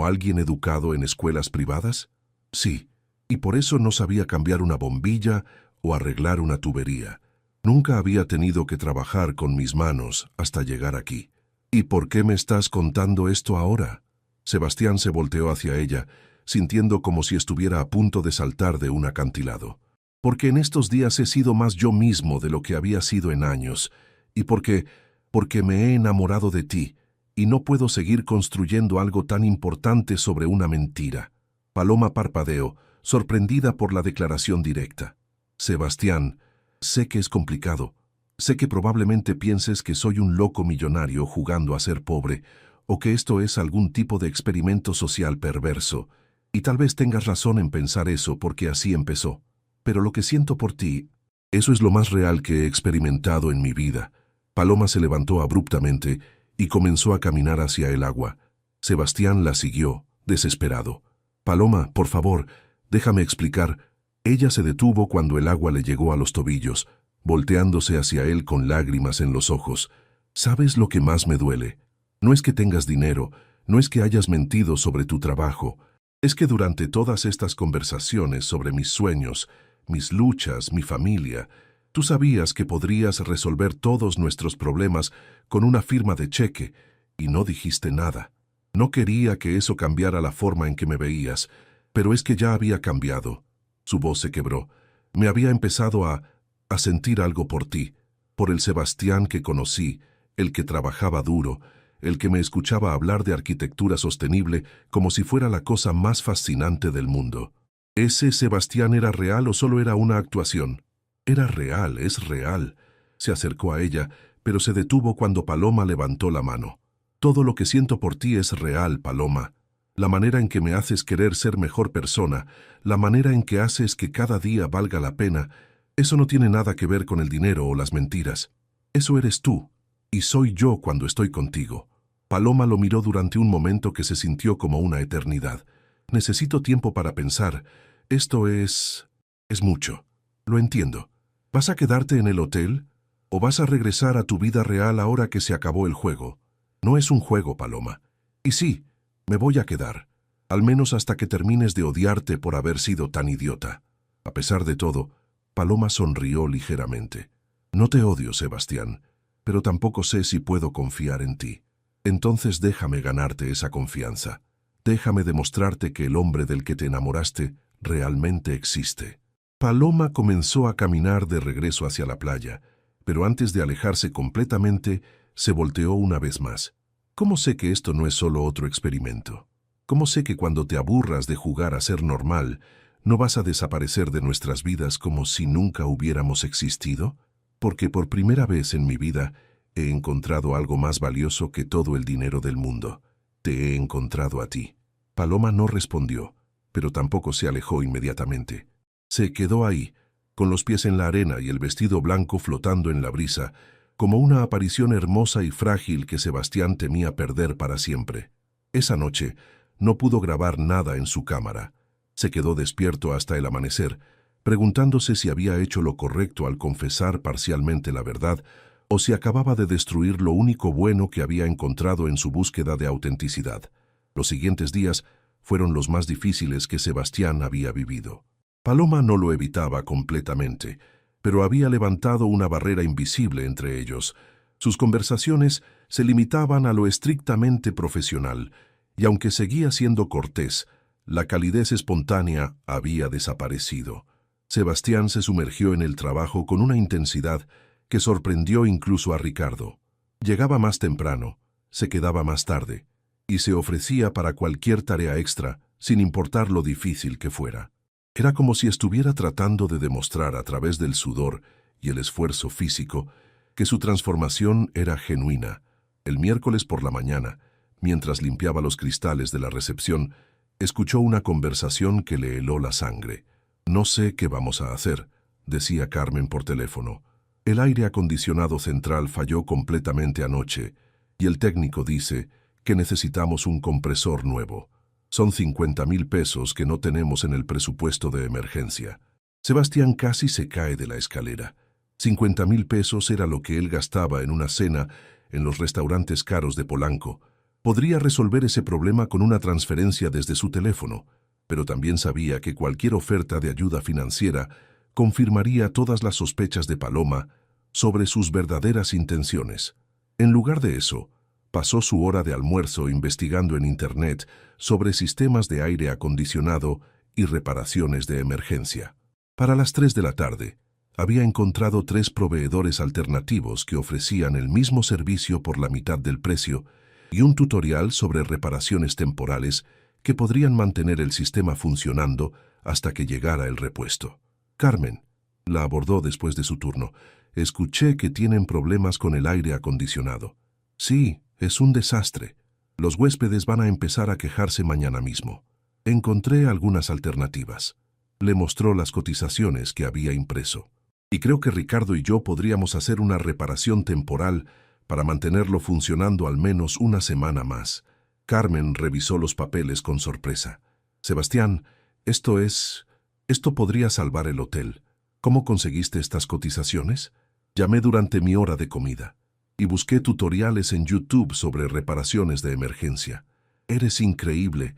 alguien educado en escuelas privadas? Sí. Y por eso no sabía cambiar una bombilla o arreglar una tubería. Nunca había tenido que trabajar con mis manos hasta llegar aquí. ¿Y por qué me estás contando esto ahora? Sebastián se volteó hacia ella, sintiendo como si estuviera a punto de saltar de un acantilado. Porque en estos días he sido más yo mismo de lo que había sido en años, y porque me he enamorado de ti, y no puedo seguir construyendo algo tan importante sobre una mentira. Paloma parpadeó, sorprendida por la declaración directa. Sebastián, sé que es complicado. Sé que probablemente pienses que soy un loco millonario jugando a ser pobre, o que esto es algún tipo de experimento social perverso, y tal vez tengas razón en pensar eso porque así empezó. Pero lo que siento por ti, eso es lo más real que he experimentado en mi vida. Paloma se levantó abruptamente y comenzó a caminar hacia el agua. Sebastián la siguió, desesperado. Paloma, por favor, déjame explicar. Ella se detuvo cuando el agua le llegó a los tobillos, volteándose hacia él con lágrimas en los ojos. ¿Sabes lo que más me duele? No es que tengas dinero, no es que hayas mentido sobre tu trabajo. Es que durante todas estas conversaciones sobre mis sueños, mis luchas, mi familia, tú sabías que podrías resolver todos nuestros problemas con una firma de cheque, y no dijiste nada. No quería que eso cambiara la forma en que me veías, pero es que ya había cambiado. Su voz se quebró. Me había empezado a sentir algo por ti, por el Sebastián que conocí, el que trabajaba duro, el que me escuchaba hablar de arquitectura sostenible como si fuera la cosa más fascinante del mundo. ¿Ese Sebastián era real o solo era una actuación? Era real, es real. Se acercó a ella, pero se detuvo cuando Paloma levantó la mano. Todo lo que siento por ti es real, Paloma. La manera en que me haces querer ser mejor persona, la manera en que haces que cada día valga la pena, eso no tiene nada que ver con el dinero o las mentiras. Eso eres tú, y soy yo cuando estoy contigo. Paloma lo miró durante un momento que se sintió como una eternidad. Necesito tiempo para pensar. Esto es mucho. Lo entiendo. ¿Vas a quedarte en el hotel? ¿O vas a regresar a tu vida real ahora que se acabó el juego? No es un juego, Paloma. Y sí, me voy a quedar. Al menos hasta que termines de odiarte por haber sido tan idiota. A pesar de todo, Paloma sonrió ligeramente. No te odio, Sebastián, pero tampoco sé si puedo confiar en ti. Entonces déjame ganarte esa confianza. Déjame demostrarte que el hombre del que te enamoraste realmente existe. Paloma comenzó a caminar de regreso hacia la playa, pero antes de alejarse completamente, se volteó una vez más. ¿Cómo sé que esto no es solo otro experimento? ¿Cómo sé que cuando te aburras de jugar a ser normal, no vas a desaparecer de nuestras vidas como si nunca hubiéramos existido? Porque por primera vez en mi vida he encontrado algo más valioso que todo el dinero del mundo. Te he encontrado a ti. Paloma no respondió, pero tampoco se alejó inmediatamente. Se quedó ahí, con los pies en la arena y el vestido blanco flotando en la brisa, como una aparición hermosa y frágil que Sebastián temía perder para siempre. Esa noche no pudo grabar nada en su cámara. Se quedó despierto hasta el amanecer, preguntándose si había hecho lo correcto al confesar parcialmente la verdad o si acababa de destruir lo único bueno que había encontrado en su búsqueda de autenticidad. Los siguientes días fueron los más difíciles que Sebastián había vivido. Paloma no lo evitaba completamente, pero había levantado una barrera invisible entre ellos. Sus conversaciones se limitaban a lo estrictamente profesional, y aunque seguía siendo cortés, la calidez espontánea había desaparecido. Sebastián se sumergió en el trabajo con una intensidad que sorprendió incluso a Ricardo. Llegaba más temprano, se quedaba más tarde, y se ofrecía para cualquier tarea extra, sin importar lo difícil que fuera. Era como si estuviera tratando de demostrar a través del sudor y el esfuerzo físico que su transformación era genuina. El miércoles por la mañana, mientras limpiaba los cristales de la recepción, escuchó una conversación que le heló la sangre. No sé qué vamos a hacer. decía Carmen por teléfono. El aire acondicionado central falló completamente anoche y el técnico dice que necesitamos un compresor nuevo. Son 50,000 pesos que no tenemos en el presupuesto de emergencia. Sebastián casi se cae de la escalera. 50,000 pesos era lo que él gastaba en una cena en los restaurantes caros de Polanco. Podría resolver ese problema con una transferencia desde su teléfono, pero también sabía que cualquier oferta de ayuda financiera confirmaría todas las sospechas de Paloma sobre sus verdaderas intenciones. En lugar de eso, pasó su hora de almuerzo investigando en Internet sobre sistemas de aire acondicionado y reparaciones de emergencia. Para las 3 de la tarde, había encontrado 3 proveedores alternativos que ofrecían el mismo servicio por la mitad del precio y un tutorial sobre reparaciones temporales que podrían mantener el sistema funcionando hasta que llegara el repuesto. Carmen la abordó después de su turno. Escuché que tienen problemas con el aire acondicionado. Sí, es un desastre. Los huéspedes van a empezar a quejarse mañana mismo. Encontré algunas alternativas. Le mostró las cotizaciones que había impreso. Y creo que Ricardo y yo podríamos hacer una reparación temporal para mantenerlo funcionando al menos una semana más. Carmen revisó los papeles con sorpresa. Sebastián, esto podría salvar el hotel. ¿Cómo conseguiste estas cotizaciones? Llamé durante mi hora de comida y busqué tutoriales en YouTube sobre reparaciones de emergencia. Eres increíble.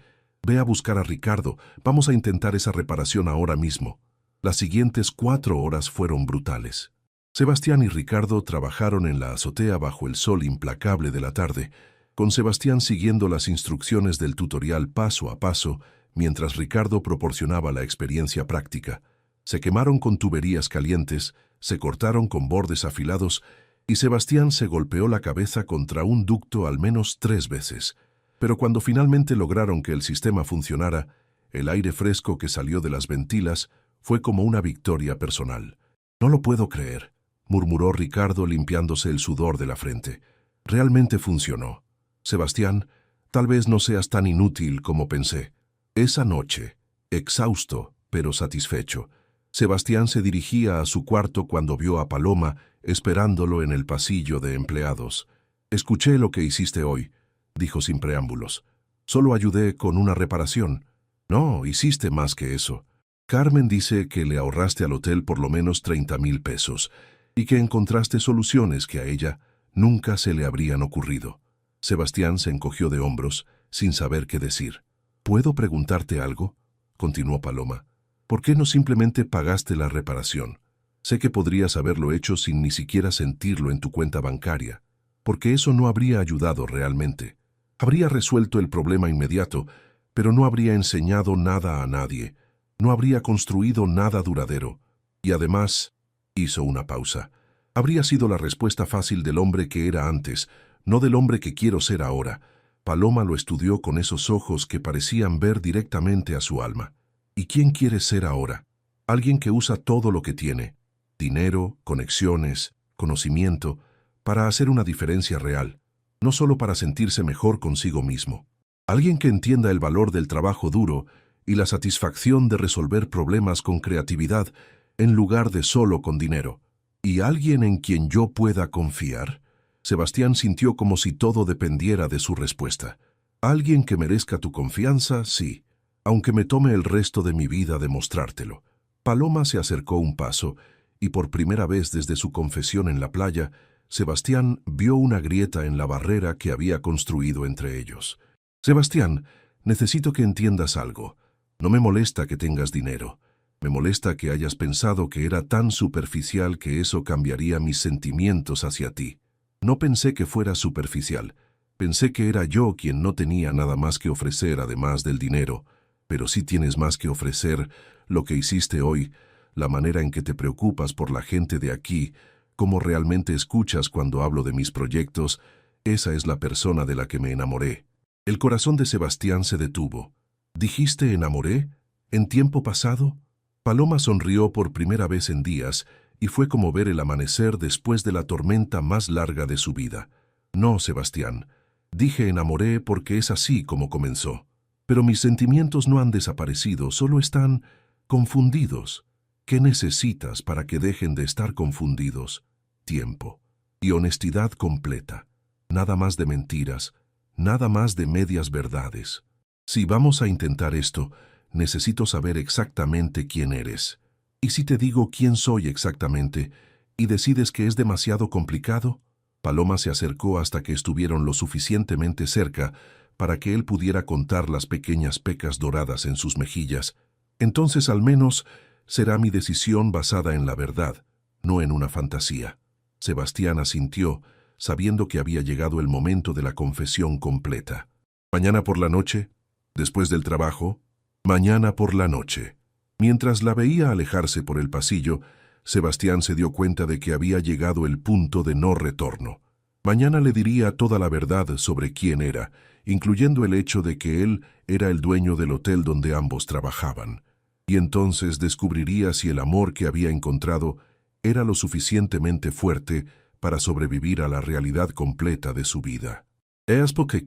Ve a buscar a Ricardo. Vamos a intentar esa reparación ahora mismo. Las siguientes 4 horas fueron brutales. Sebastián y Ricardo trabajaron en la azotea bajo el sol implacable de la tarde, con Sebastián siguiendo las instrucciones del tutorial paso a paso, mientras Ricardo proporcionaba la experiencia práctica. Se quemaron con tuberías calientes, se cortaron con bordes afilados y Sebastián se golpeó la cabeza contra un ducto al menos 3 veces. Pero cuando finalmente lograron que el sistema funcionara, el aire fresco que salió de las ventilas fue como una victoria personal. «No lo puedo creer», murmuró Ricardo limpiándose el sudor de la frente. «Realmente funcionó. Sebastián, tal vez no seas tan inútil como pensé». Esa noche, exhausto pero satisfecho, Sebastián se dirigía a su cuarto cuando vio a Paloma esperándolo en el pasillo de empleados. «Escuché lo que hiciste hoy», dijo sin preámbulos. «Solo ayudé con una reparación». «No, hiciste más que eso. Carmen dice que le ahorraste al hotel por lo menos 30,000 pesos y que encontraste soluciones que a ella nunca se le habrían ocurrido». Sebastián se encogió de hombros, sin saber qué decir. «¿Puedo preguntarte algo?», continuó Paloma. «¿Por qué no simplemente pagaste la reparación? Sé que podrías haberlo hecho sin ni siquiera sentirlo en tu cuenta bancaria, porque eso no habría ayudado realmente. Habría resuelto el problema inmediato, pero no habría enseñado nada a nadie, no habría construido nada duradero. Y además», hizo una pausa, «habría sido la respuesta fácil del hombre que era antes, no del hombre que quiero ser ahora». Paloma lo estudió con esos ojos que parecían ver directamente a su alma. «¿Y quién quiere ser ahora? Alguien que usa todo lo que tiene, dinero, conexiones, conocimiento, para hacer una diferencia real, no solo para sentirse mejor consigo mismo. Alguien que entienda el valor del trabajo duro y la satisfacción de resolver problemas con creatividad en lugar de solo con dinero. Y alguien en quien yo pueda confiar». Sebastián sintió como si todo dependiera de su respuesta. «Alguien que merezca tu confianza, sí, aunque me tome el resto de mi vida demostrártelo». Paloma se acercó un paso y por primera vez desde su confesión en la playa, Sebastián vio una grieta en la barrera que había construido entre ellos. «Sebastián, necesito que entiendas algo. No me molesta que tengas dinero. Me molesta que hayas pensado que era tan superficial que eso cambiaría mis sentimientos hacia ti. No pensé que fuera superficial. Pensé que era yo quien no tenía nada más que ofrecer además del dinero. Pero sí tienes más que ofrecer, lo que hiciste hoy, la manera en que te preocupas por la gente de aquí, cómo realmente escuchas cuando hablo de mis proyectos. Esa es la persona de la que me enamoré». El corazón de Sebastián se detuvo. «¿Dijiste enamoré? ¿En tiempo pasado?». Paloma sonrió por primera vez en días, y fue como ver el amanecer después de la tormenta más larga de su vida. «No, Sebastián. Dije enamoré porque es así como comenzó. Pero mis sentimientos no han desaparecido, solo están confundidos. ¿Qué necesitas para que dejen de estar confundidos? Tiempo. Y honestidad completa. Nada más de mentiras, nada más de medias verdades. Si vamos a intentar esto, necesito saber exactamente quién eres. ¿Y si te digo quién soy exactamente y decides que es demasiado complicado? Paloma se acercó hasta que estuvieron lo suficientemente cerca para que él pudiera contar las pequeñas pecas doradas en sus mejillas. Entonces al menos será mi decisión basada en la verdad, no en una fantasía. Sebastián asintió, sabiendo que había llegado el momento de la confesión completa. Mañana por la noche, después del trabajo, mañana por la noche. Mientras la veía alejarse por el pasillo, Sebastián se dio cuenta de que había llegado el punto de no retorno. Mañana le diría toda la verdad sobre quién era, incluyendo el hecho de que él era el dueño del hotel donde ambos trabajaban. Y entonces descubriría si el amor que había encontrado era lo suficientemente fuerte para sobrevivir a la realidad completa de su vida. Es porque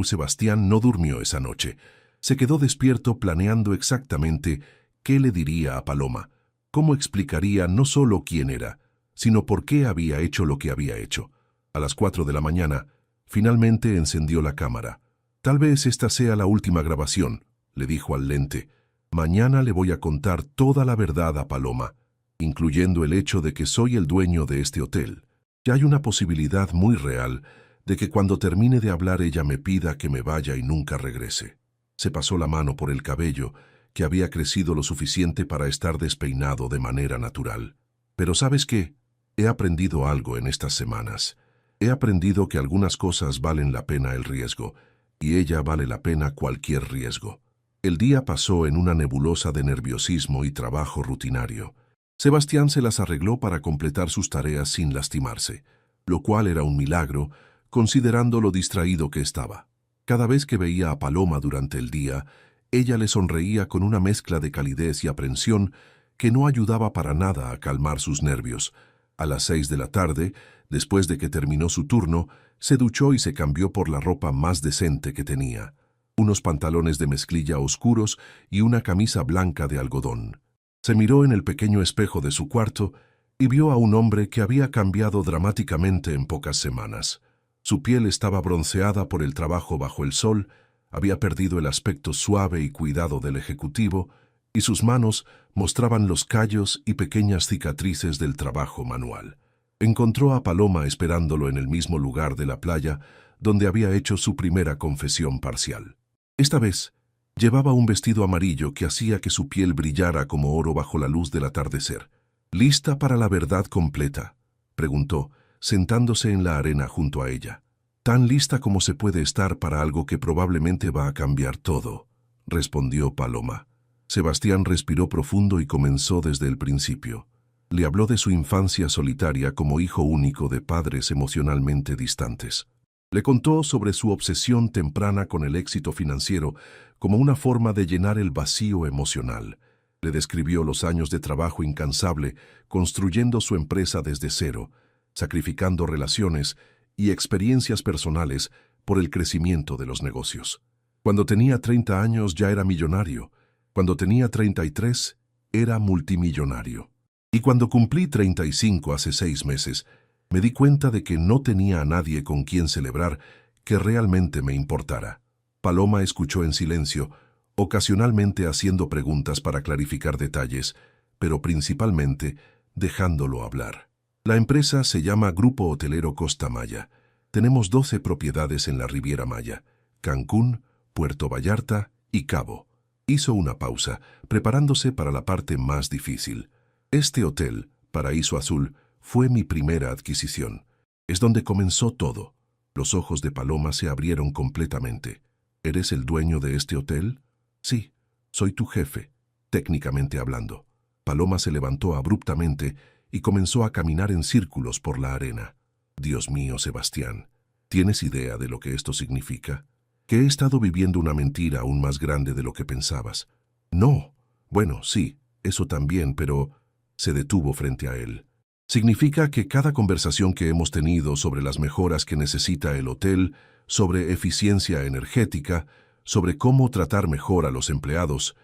Sebastián no durmió esa noche. Se quedó despierto planeando exactamente qué le diría a Paloma, cómo explicaría no solo quién era, sino por qué había hecho lo que había hecho. A las 4 de la mañana, finalmente encendió la cámara. Tal vez esta sea la última grabación, le dijo al lente. Mañana le voy a contar toda la verdad a Paloma, incluyendo el hecho de que soy el dueño de este hotel. Y hay una posibilidad muy real de que cuando termine de hablar ella me pida que me vaya y nunca regrese. Se pasó la mano por el cabello, que había crecido lo suficiente para estar despeinado de manera natural. Pero ¿sabes qué? He aprendido algo en estas semanas. He aprendido que algunas cosas valen la pena el riesgo, y ella vale la pena cualquier riesgo. El día pasó en una nebulosa de nerviosismo y trabajo rutinario. Sebastián se las arregló para completar sus tareas sin lastimarse, lo cual era un milagro, considerando lo distraído que estaba. Cada vez que veía a Paloma durante el día, ella le sonreía con una mezcla de calidez y aprensión que no ayudaba para nada a calmar sus nervios. A las 6 de la tarde, después de que terminó su turno, se duchó y se cambió por la ropa más decente que tenía, unos pantalones de mezclilla oscuros y una camisa blanca de algodón. Se miró en el pequeño espejo de su cuarto y vio a un hombre que había cambiado dramáticamente en pocas semanas. Su piel estaba bronceada por el trabajo bajo el sol, había perdido el aspecto suave y cuidado del ejecutivo, y sus manos mostraban los callos y pequeñas cicatrices del trabajo manual. Encontró a Paloma esperándolo en el mismo lugar de la playa donde había hecho su primera confesión parcial. Esta vez, llevaba un vestido amarillo que hacía que su piel brillara como oro bajo la luz del atardecer. ¿Lista para la verdad completa?, preguntó, sentándose en la arena junto a ella. Tan lista como se puede estar para algo que probablemente va a cambiar todo, respondió Paloma. Sebastián respiró profundo y comenzó desde el principio. Le habló de su infancia solitaria como hijo único de padres emocionalmente distantes. Le contó sobre su obsesión temprana con el éxito financiero como una forma de llenar el vacío emocional. Le describió los años de trabajo incansable, construyendo su empresa desde cero, sacrificando relaciones y experiencias personales por el crecimiento de los negocios. Cuando tenía 30 años ya era millonario. Cuando tenía 33, era multimillonario. Y cuando cumplí 35 hace 6 meses, me di cuenta de que no tenía a nadie con quien celebrar que realmente me importara. Paloma escuchó en silencio, ocasionalmente haciendo preguntas para clarificar detalles, pero principalmente dejándolo hablar. La empresa se llama Grupo Hotelero Costa Maya. Tenemos 12 propiedades en la Riviera Maya: Cancún, Puerto Vallarta y Cabo. Hizo una pausa, preparándose para la parte más difícil. Este hotel, Paraíso Azul, fue mi primera adquisición. Es donde comenzó todo. Los ojos de Paloma se abrieron completamente. ¿Eres el dueño de este hotel? Sí, soy tu jefe, técnicamente hablando. Paloma se levantó abruptamente y comenzó a caminar en círculos por la arena. Dios mío, Sebastián, ¿tienes idea de lo que esto significa? Que he estado viviendo una mentira aún más grande de lo que pensabas. No. Bueno, sí, eso también, pero... Se detuvo frente a él. Significa que cada conversación que hemos tenido sobre las mejoras que necesita el hotel, sobre eficiencia energética, sobre cómo tratar mejor a los empleados,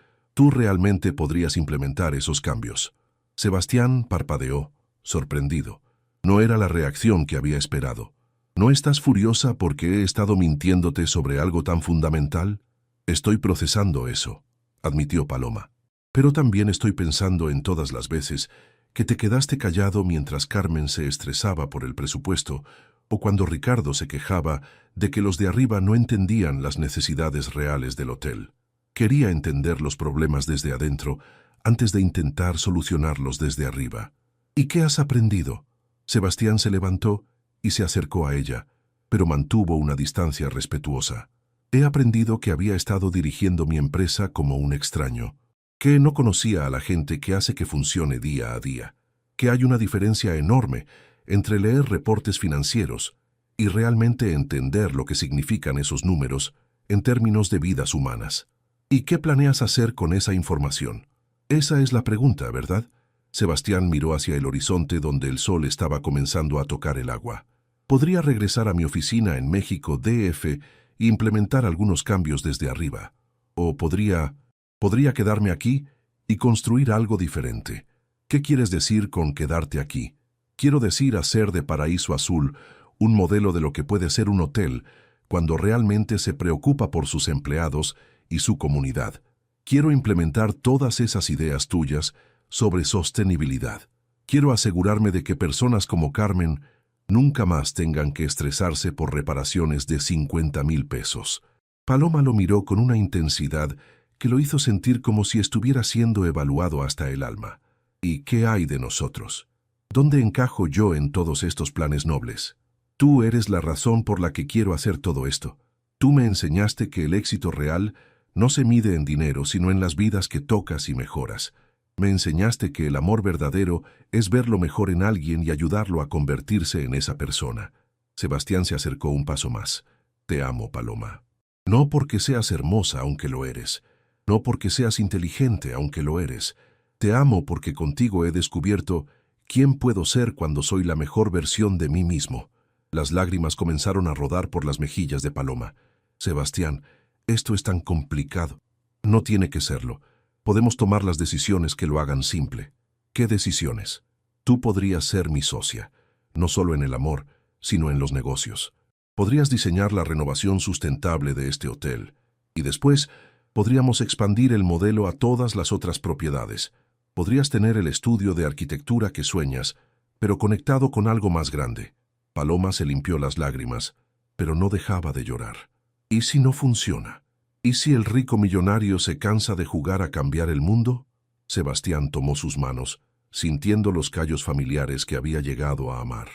Tú realmente podrías implementar esos cambios. Sebastián parpadeó, sorprendido. No era la reacción que había esperado. ¿No estás furiosa porque he estado mintiéndote sobre algo tan fundamental? Estoy procesando eso, admitió Paloma. Pero también estoy pensando en todas las veces que te quedaste callado mientras Carmen se estresaba por el presupuesto o cuando Ricardo se quejaba de que los de arriba no entendían las necesidades reales del hotel. Quería entender los problemas desde adentro antes de intentar solucionarlos desde arriba. ¿Y qué has aprendido? Sebastián se levantó y se acercó a ella, pero mantuvo una distancia respetuosa. He aprendido que había estado dirigiendo mi empresa como un extraño, que no conocía a la gente que hace que funcione día a día, que hay una diferencia enorme entre leer reportes financieros y realmente entender lo que significan esos números en términos de vidas humanas. ¿Y qué planeas hacer con esa información? Esa es la pregunta, ¿verdad? Sebastián miró hacia el horizonte donde el sol estaba comenzando a tocar el agua. Podría regresar a mi oficina en México DF e implementar algunos cambios desde arriba. O podría quedarme aquí y construir algo diferente. ¿Qué quieres decir con quedarte aquí? Quiero decir hacer de Paraíso Azul un modelo de lo que puede ser un hotel cuando realmente se preocupa por sus empleados y su comunidad. Quiero implementar todas esas ideas tuyas sobre sostenibilidad. Quiero asegurarme de que personas como Carmen nunca más tengan que estresarse por reparaciones de 50,000 pesos. Paloma lo miró con una intensidad que lo hizo sentir como si estuviera siendo evaluado hasta el alma. ¿Y qué hay de nosotros? ¿Dónde encajo yo en todos estos planes nobles? Tú eres la razón por la que quiero hacer todo esto. Tú me enseñaste que el éxito real no se mide en dinero, sino en las vidas que tocas y mejoras. Me enseñaste que el amor verdadero es ver lo mejor en alguien y ayudarlo a convertirse en esa persona. Sebastián se acercó un paso más. Te amo, Paloma. No porque seas hermosa, aunque lo eres. No porque seas inteligente, aunque lo eres. Te amo porque contigo he descubierto quién puedo ser cuando soy la mejor versión de mí mismo. Las lágrimas comenzaron a rodar por las mejillas de Paloma. Sebastián, esto es tan complicado. No tiene que serlo. Podemos tomar las decisiones que lo hagan simple. ¿Qué decisiones? Tú podrías ser mi socia, no solo en el amor, sino en los negocios. Podrías diseñar la renovación sustentable de este hotel. Y después, podríamos expandir el modelo a todas las otras propiedades. Podrías tener el estudio de arquitectura que sueñas, pero conectado con algo más grande. Paloma se limpió las lágrimas, pero no dejaba de llorar. ¿Y si no funciona? ¿Y si el rico millonario se cansa de jugar a cambiar el mundo? Sebastián tomó sus manos, sintiendo los callos familiares que había llegado a amar.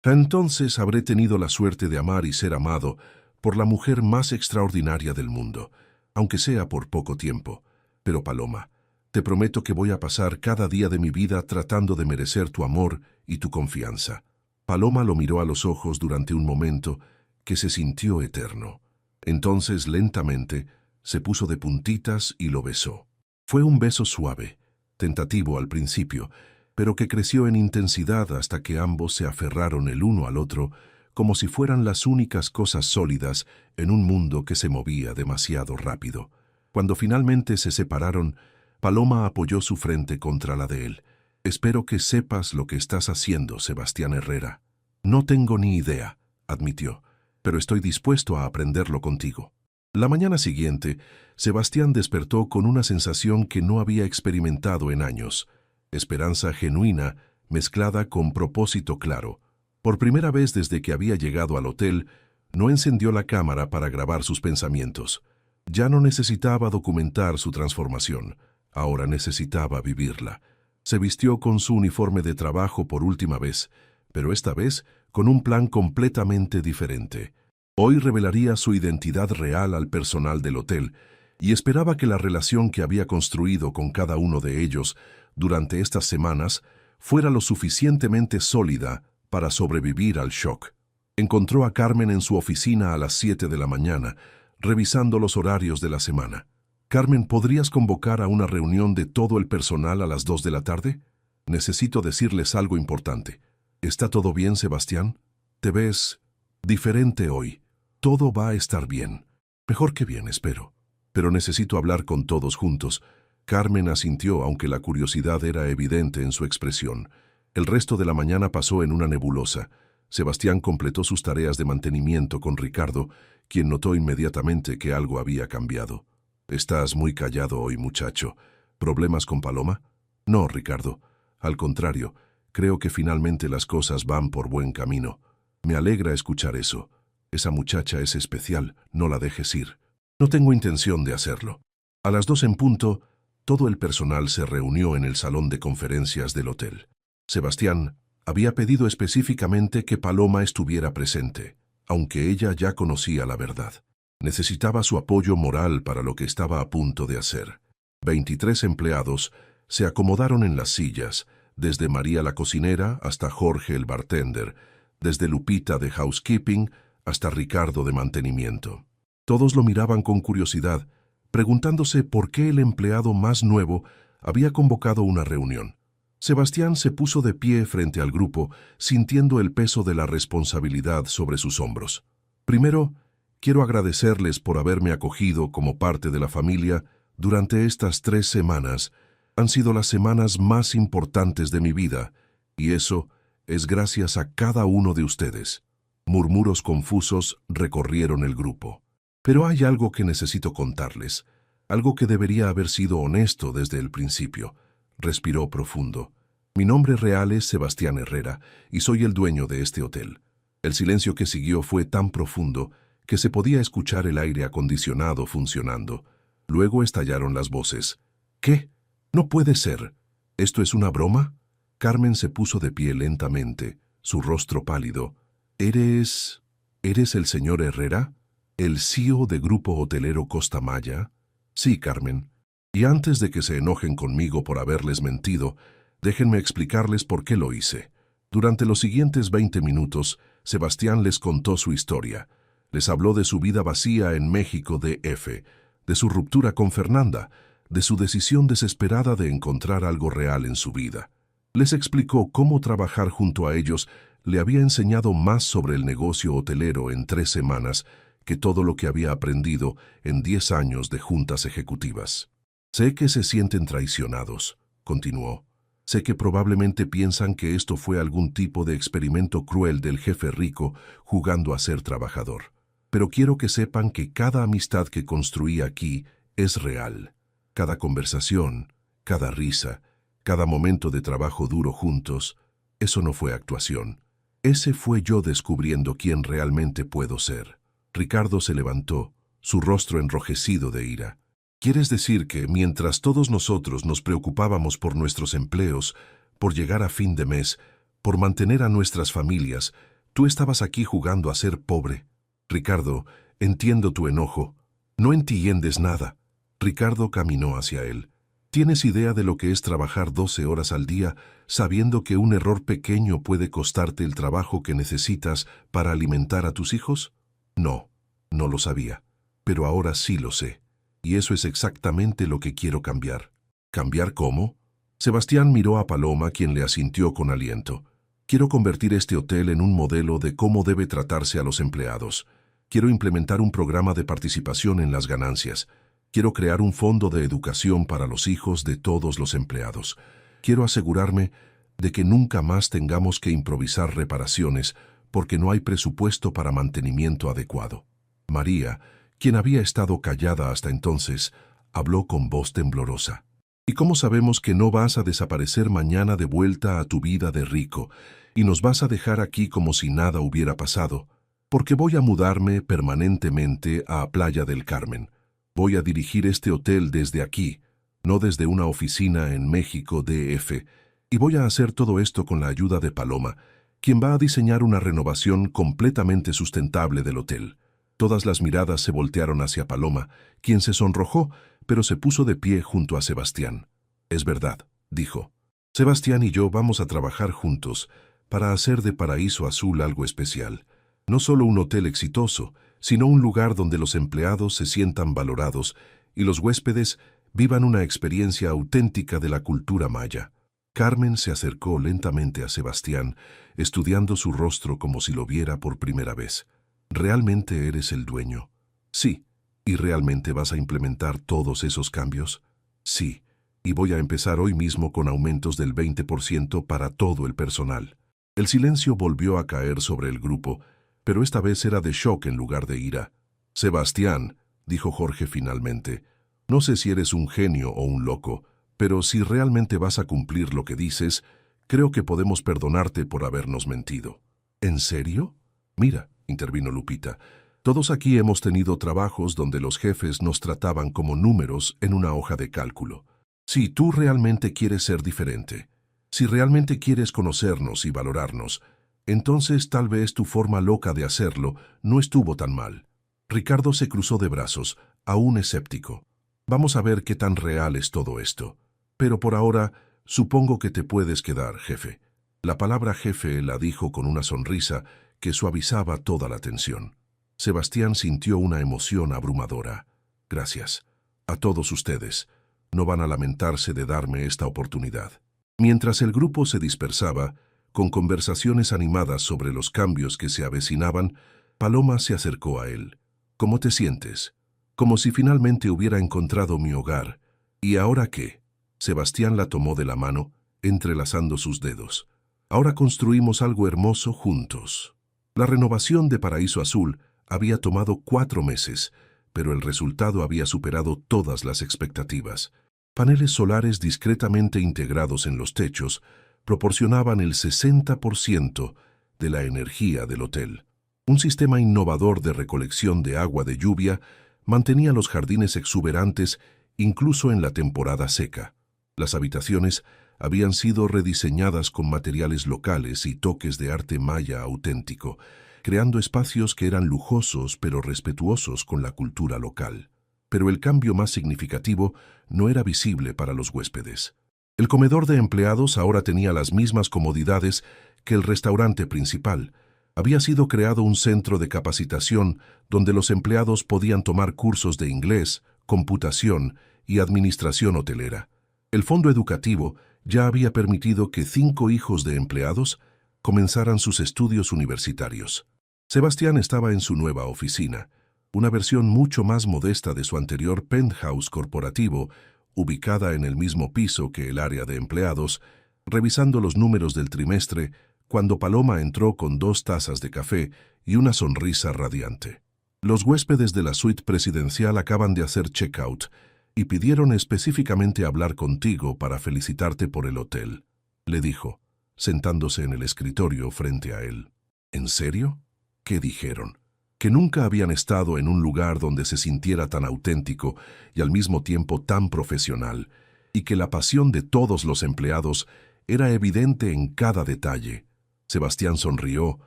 Entonces habré tenido la suerte de amar y ser amado por la mujer más extraordinaria del mundo, aunque sea por poco tiempo. Pero Paloma, te prometo que voy a pasar cada día de mi vida tratando de merecer tu amor y tu confianza. Paloma lo miró a los ojos durante un momento que se sintió eterno. Entonces, lentamente, se puso de puntitas y lo besó. Fue un beso suave, tentativo al principio, pero que creció en intensidad hasta que ambos se aferraron el uno al otro como si fueran las únicas cosas sólidas en un mundo que se movía demasiado rápido. Cuando finalmente se separaron, Paloma apoyó su frente contra la de él. Espero que sepas lo que estás haciendo, Sebastián Herrera. No tengo ni idea, admitió, pero estoy dispuesto a aprenderlo contigo. La mañana siguiente, Sebastián despertó con una sensación que no había experimentado en años. Esperanza genuina mezclada con propósito claro. Por primera vez desde que había llegado al hotel, no encendió la cámara para grabar sus pensamientos. Ya no necesitaba documentar su transformación, ahora necesitaba vivirla. Se vistió con su uniforme de trabajo por última vez, pero esta vez con un plan completamente diferente. Hoy revelaría su identidad real al personal del hotel y esperaba que la relación que había construido con cada uno de ellos durante estas semanas fuera lo suficientemente sólida para sobrevivir al shock. Encontró a Carmen en su oficina a las 7 de la mañana, revisando los horarios de la semana. Carmen, ¿podrías convocar a una reunión de todo el personal a las 2 de la tarde? Necesito decirles algo importante. ¿Está todo bien, Sebastián? Te ves diferente hoy. Todo va a estar bien. Mejor que bien, espero. Pero necesito hablar con todos juntos. Carmen asintió, aunque la curiosidad era evidente en su expresión. El resto de la mañana pasó en una nebulosa. Sebastián completó sus tareas de mantenimiento con Ricardo, quien notó inmediatamente que algo había cambiado. «Estás muy callado hoy, muchacho. ¿Problemas con Paloma?» «No, Ricardo. Al contrario, creo que finalmente las cosas van por buen camino. Me alegra escuchar eso. Esa muchacha es especial, no la dejes ir». «No tengo intención de hacerlo». A las 2 en punto, todo el personal se reunió en el salón de conferencias del hotel. Sebastián había pedido específicamente que Paloma estuviera presente, aunque ella ya conocía la verdad. Necesitaba su apoyo moral para lo que estaba a punto de hacer. 23 empleados se acomodaron en las sillas, desde María la cocinera hasta Jorge el bartender, desde Lupita de housekeeping hasta Ricardo de mantenimiento. Todos lo miraban con curiosidad, preguntándose por qué el empleado más nuevo había convocado una reunión. Sebastián se puso de pie frente al grupo, sintiendo el peso de la responsabilidad sobre sus hombros. «Primero, quiero agradecerles por haberme acogido como parte de la familia durante estas 3 semanas. Han sido las semanas más importantes de mi vida, y eso es gracias a cada uno de ustedes». Murmuros confusos recorrieron el grupo. «Pero hay algo que necesito contarles, algo que debería haber sido honesto desde el principio», respiró profundo. «Mi nombre real es Sebastián Herrera y soy el dueño de este hotel». El silencio que siguió fue tan profundo que se podía escuchar el aire acondicionado funcionando. Luego estallaron las voces. «¿Qué? No puede ser. ¿Esto es una broma?» Carmen se puso de pie lentamente, su rostro pálido. ¿Eres el señor Herrera? ¿El CEO de Grupo Hotelero Costa Maya?» «Sí, Carmen. Y antes de que se enojen conmigo por haberles mentido, déjenme explicarles por qué lo hice». Durante los siguientes 20 minutos, Sebastián les contó su historia. Les habló de su vida vacía en México DF, de su ruptura con Fernanda, de su decisión desesperada de encontrar algo real en su vida. Les explicó cómo trabajar junto a ellos le había enseñado más sobre el negocio hotelero en 3 semanas que todo lo que había aprendido en 10 años de juntas ejecutivas. «Sé que se sienten traicionados», continuó. «Sé que probablemente piensan que esto fue algún tipo de experimento cruel del jefe rico jugando a ser trabajador. Pero quiero que sepan que cada amistad que construí aquí es real. Cada conversación, cada risa, cada momento de trabajo duro juntos, eso no fue actuación. Ese fue yo descubriendo quién realmente puedo ser». Ricardo se levantó, su rostro enrojecido de ira. «¿Quieres decir que mientras todos nosotros nos preocupábamos por nuestros empleos, por llegar a fin de mes, por mantener a nuestras familias, tú estabas aquí jugando a ser pobre?» «Ricardo, entiendo tu enojo. No entiendes nada». Ricardo caminó hacia él. «¿Tienes idea de lo que es trabajar 12 horas al día, sabiendo que un error pequeño puede costarte el trabajo que necesitas para alimentar a tus hijos?» «No, no lo sabía, pero ahora sí lo sé. Y eso es exactamente lo que quiero cambiar». «¿Cambiar cómo?» Sebastián miró a Paloma, quien le asintió con aliento. «Quiero convertir este hotel en un modelo de cómo debe tratarse a los empleados. Quiero implementar un programa de participación en las ganancias. Quiero crear un fondo de educación para los hijos de todos los empleados. Quiero asegurarme de que nunca más tengamos que improvisar reparaciones porque no hay presupuesto para mantenimiento adecuado». María, quien había estado callada hasta entonces, habló con voz temblorosa. «¿Y cómo sabemos que no vas a desaparecer mañana de vuelta a tu vida de rico y nos vas a dejar aquí como si nada hubiera pasado? Porque voy a mudarme permanentemente a Playa del Carmen. Voy a dirigir este hotel desde aquí, no desde una oficina en México DF, y voy a hacer todo esto con la ayuda de Paloma, quien va a diseñar una renovación completamente sustentable del hotel». Todas las miradas se voltearon hacia Paloma, quien se sonrojó, pero se puso de pie junto a Sebastián. «Es verdad», dijo. «Sebastián y yo vamos a trabajar juntos para hacer de Paraíso Azul algo especial. No solo un hotel exitoso, sino un lugar donde los empleados se sientan valorados y los huéspedes vivan una experiencia auténtica de la cultura maya». Carmen se acercó lentamente a Sebastián, estudiando su rostro como si lo viera por primera vez. «¿Realmente eres el dueño?» «Sí». «¿Y realmente vas a implementar todos esos cambios?» «Sí». y voy a empezar hoy mismo con aumentos del 20% para todo el personal. El silencio volvió a caer sobre el grupo, pero esta vez era de shock en lugar de ira. Sebastián, dijo Jorge finalmente, no sé si eres un genio o un loco, pero si realmente vas a cumplir lo que dices, creo que podemos perdonarte por habernos mentido. ¿En serio? Mira, intervino Lupita, todos aquí hemos tenido trabajos donde los jefes nos trataban como números en una hoja de cálculo. Si tú realmente quieres ser diferente, si realmente quieres conocernos y valorarnos, entonces tal vez tu forma loca de hacerlo no estuvo tan mal. Ricardo se cruzó de brazos, aún escéptico. Vamos a ver qué tan real es todo esto. Pero por ahora, supongo que te puedes quedar, jefe. La palabra jefe la dijo con una sonrisa que suavizaba toda la tensión. Sebastián sintió una emoción abrumadora. Gracias. A todos ustedes. No van a lamentarse de darme esta oportunidad. Mientras el grupo se dispersaba, con conversaciones animadas sobre los cambios que se avecinaban, Paloma se acercó a él. ¿Cómo te sientes? Como si finalmente hubiera encontrado mi hogar. ¿Y ahora qué? Sebastián la tomó de la mano, entrelazando sus dedos. Ahora construimos algo hermoso juntos. La renovación de Paraíso Azul había tomado 4 meses, pero el resultado había superado todas las expectativas. Paneles solares discretamente integrados en los techos proporcionaban el 60% de la energía del hotel. Un sistema innovador de recolección de agua de lluvia mantenía los jardines exuberantes incluso en la temporada seca. Las habitaciones habían sido rediseñadas con materiales locales y toques de arte maya auténtico, creando espacios que eran lujosos pero respetuosos con la cultura local. Pero el cambio más significativo no era visible para los huéspedes. El comedor de empleados ahora tenía las mismas comodidades que el restaurante principal. Había sido creado un centro de capacitación donde los empleados podían tomar cursos de inglés, computación y administración hotelera. El fondo educativo ya había permitido que 5 hijos de empleados comenzaran sus estudios universitarios. Sebastián estaba en su nueva oficina, una versión mucho más modesta de su anterior penthouse corporativo, ubicada en el mismo piso que el área de empleados, revisando los números del trimestre, cuando Paloma entró con 2 tazas de café y una sonrisa radiante. Los huéspedes de la suite presidencial acaban de hacer check-out y pidieron específicamente hablar contigo para felicitarte por el hotel, le dijo, sentándose en el escritorio frente a él. ¿En serio? ¿Qué dijeron? Que nunca habían estado en un lugar donde se sintiera tan auténtico y al mismo tiempo tan profesional, y que la pasión de todos los empleados era evidente en cada detalle. Sebastián sonrió,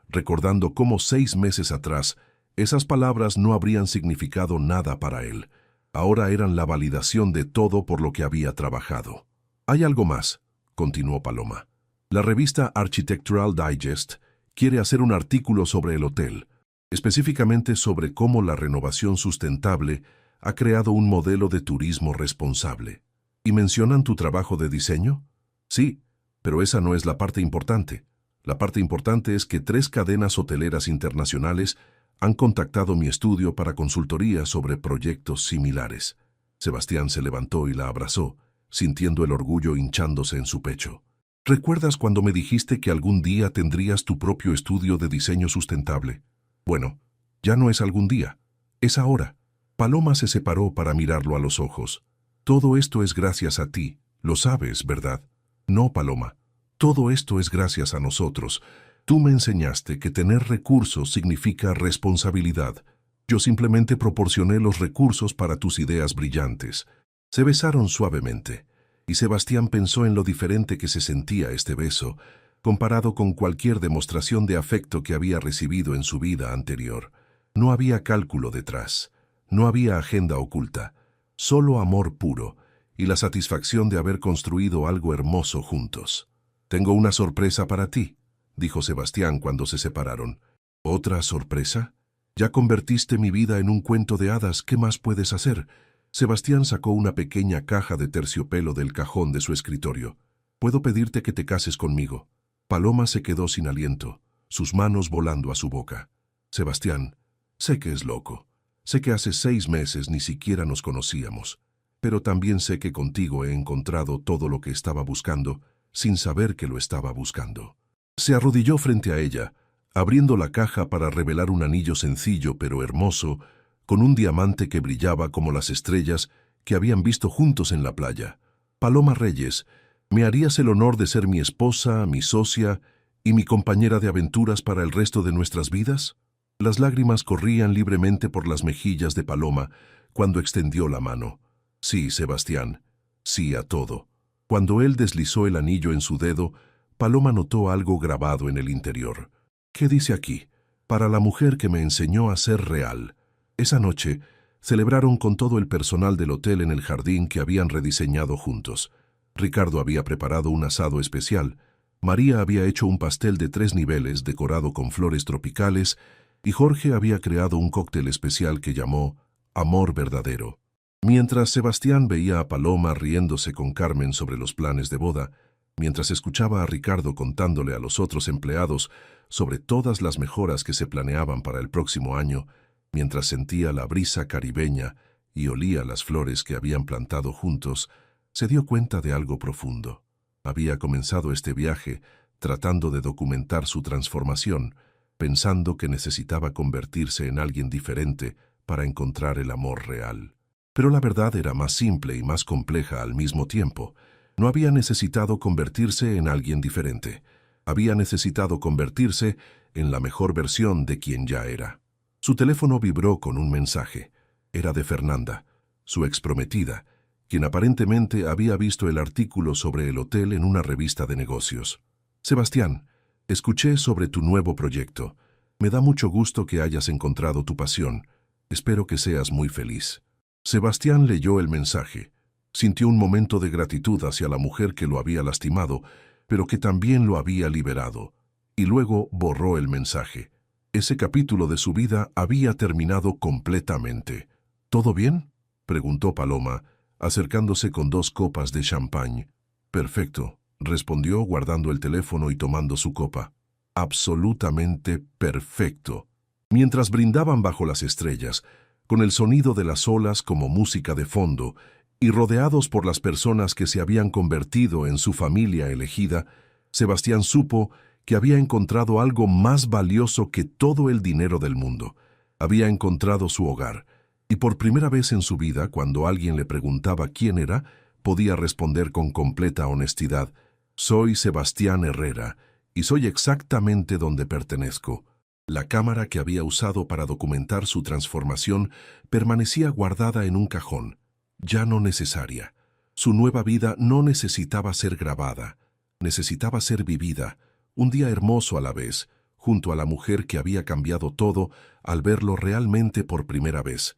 recordando cómo 6 meses atrás esas palabras no habrían significado nada para él. Ahora eran la validación de todo por lo que había trabajado. Hay algo más, continuó Paloma. La revista Architectural Digest quiere hacer un artículo sobre el hotel, específicamente sobre cómo la renovación sustentable ha creado un modelo de turismo responsable. ¿Y mencionan tu trabajo de diseño? Sí, pero esa no es la parte importante. La parte importante es que 3 cadenas hoteleras internacionales han contactado mi estudio para consultoría sobre proyectos similares. Sebastián se levantó y la abrazó, sintiendo el orgullo hinchándose en su pecho. ¿Recuerdas cuando me dijiste que algún día tendrías tu propio estudio de diseño sustentable? Bueno, ya no es algún día, es ahora. Paloma se separó para mirarlo a los ojos. Todo esto es gracias a ti, lo sabes, ¿verdad? No, Paloma, todo esto es gracias a nosotros. Tú me enseñaste que tener recursos significa responsabilidad. Yo simplemente proporcioné los recursos para tus ideas brillantes. Se besaron suavemente, y Sebastián pensó en lo diferente que se sentía este beso, comparado con cualquier demostración de afecto que había recibido en su vida anterior. No había cálculo detrás, no había agenda oculta, solo amor puro y la satisfacción de haber construido algo hermoso juntos. Tengo una sorpresa para ti, dijo Sebastián cuando se separaron. ¿Otra sorpresa? Ya convertiste mi vida en un cuento de hadas, ¿qué más puedes hacer? Sebastián sacó una pequeña caja de terciopelo del cajón de su escritorio. Puedo pedirte que te cases conmigo. Paloma se quedó sin aliento, sus manos volando a su boca. Sebastián, sé que es loco. Sé que hace 6 meses ni siquiera nos conocíamos. pero también sé que contigo he encontrado todo lo que estaba buscando, sin saber que lo estaba buscando. Se arrodilló frente a ella, abriendo la caja para revelar un anillo sencillo pero hermoso, con un diamante que brillaba como las estrellas que habían visto juntos en la playa. Paloma Reyes, ¿me harías el honor de ser mi esposa, mi socia y mi compañera de aventuras para el resto de nuestras vidas? Las lágrimas corrían libremente por las mejillas de Paloma cuando extendió la mano. Sí, Sebastián, sí a todo. Cuando él deslizó el anillo en su dedo, Paloma notó algo grabado en el interior. ¿Qué dice aquí? Para la mujer que me enseñó a ser real. Esa noche, celebraron con todo el personal del hotel en el jardín que habían rediseñado juntos. Ricardo había preparado un asado especial, María había hecho un pastel de 3 niveles decorado con flores tropicales y Jorge había creado un cóctel especial que llamó Amor Verdadero. Mientras Sebastián veía a Paloma riéndose con Carmen sobre los planes de boda, mientras escuchaba a Ricardo contándole a los otros empleados sobre todas las mejoras que se planeaban para el próximo año, mientras sentía la brisa caribeña y olía las flores que habían plantado juntos, se dio cuenta de algo profundo. Había comenzado este viaje tratando de documentar su transformación, pensando que necesitaba convertirse en alguien diferente para encontrar el amor real. Pero la verdad era más simple y más compleja al mismo tiempo. No había necesitado convertirse en alguien diferente. Había necesitado convertirse en la mejor versión de quien ya era. Su teléfono vibró con un mensaje. Era de Fernanda, su exprometida, quien aparentemente había visto el artículo sobre el hotel en una revista de negocios. Sebastián, escuché sobre tu nuevo proyecto. Me da mucho gusto que hayas encontrado tu pasión. Espero que seas muy feliz. Sebastián leyó el mensaje. Sintió un momento de gratitud hacia la mujer que lo había lastimado, pero que también lo había liberado. Y luego borró el mensaje. Ese capítulo de su vida había terminado completamente. ¿Todo bien?, preguntó Paloma, acercándose con 2 copas de champán. Perfecto, respondió guardando el teléfono y tomando su copa. Absolutamente perfecto. Mientras brindaban bajo las estrellas, con el sonido de las olas como música de fondo, y rodeados por las personas que se habían convertido en su familia elegida, Sebastián supo que había encontrado algo más valioso que todo el dinero del mundo. Había encontrado su hogar, y por primera vez en su vida, cuando alguien le preguntaba quién era, podía responder con completa honestidad: «Soy Sebastián Herrera, y soy exactamente donde pertenezco». La cámara que había usado para documentar su transformación permanecía guardada en un cajón, ya no necesaria. Su nueva vida no necesitaba ser grabada, necesitaba ser vivida, un día hermoso a la vez, junto a la mujer que había cambiado todo al verlo realmente por primera vez.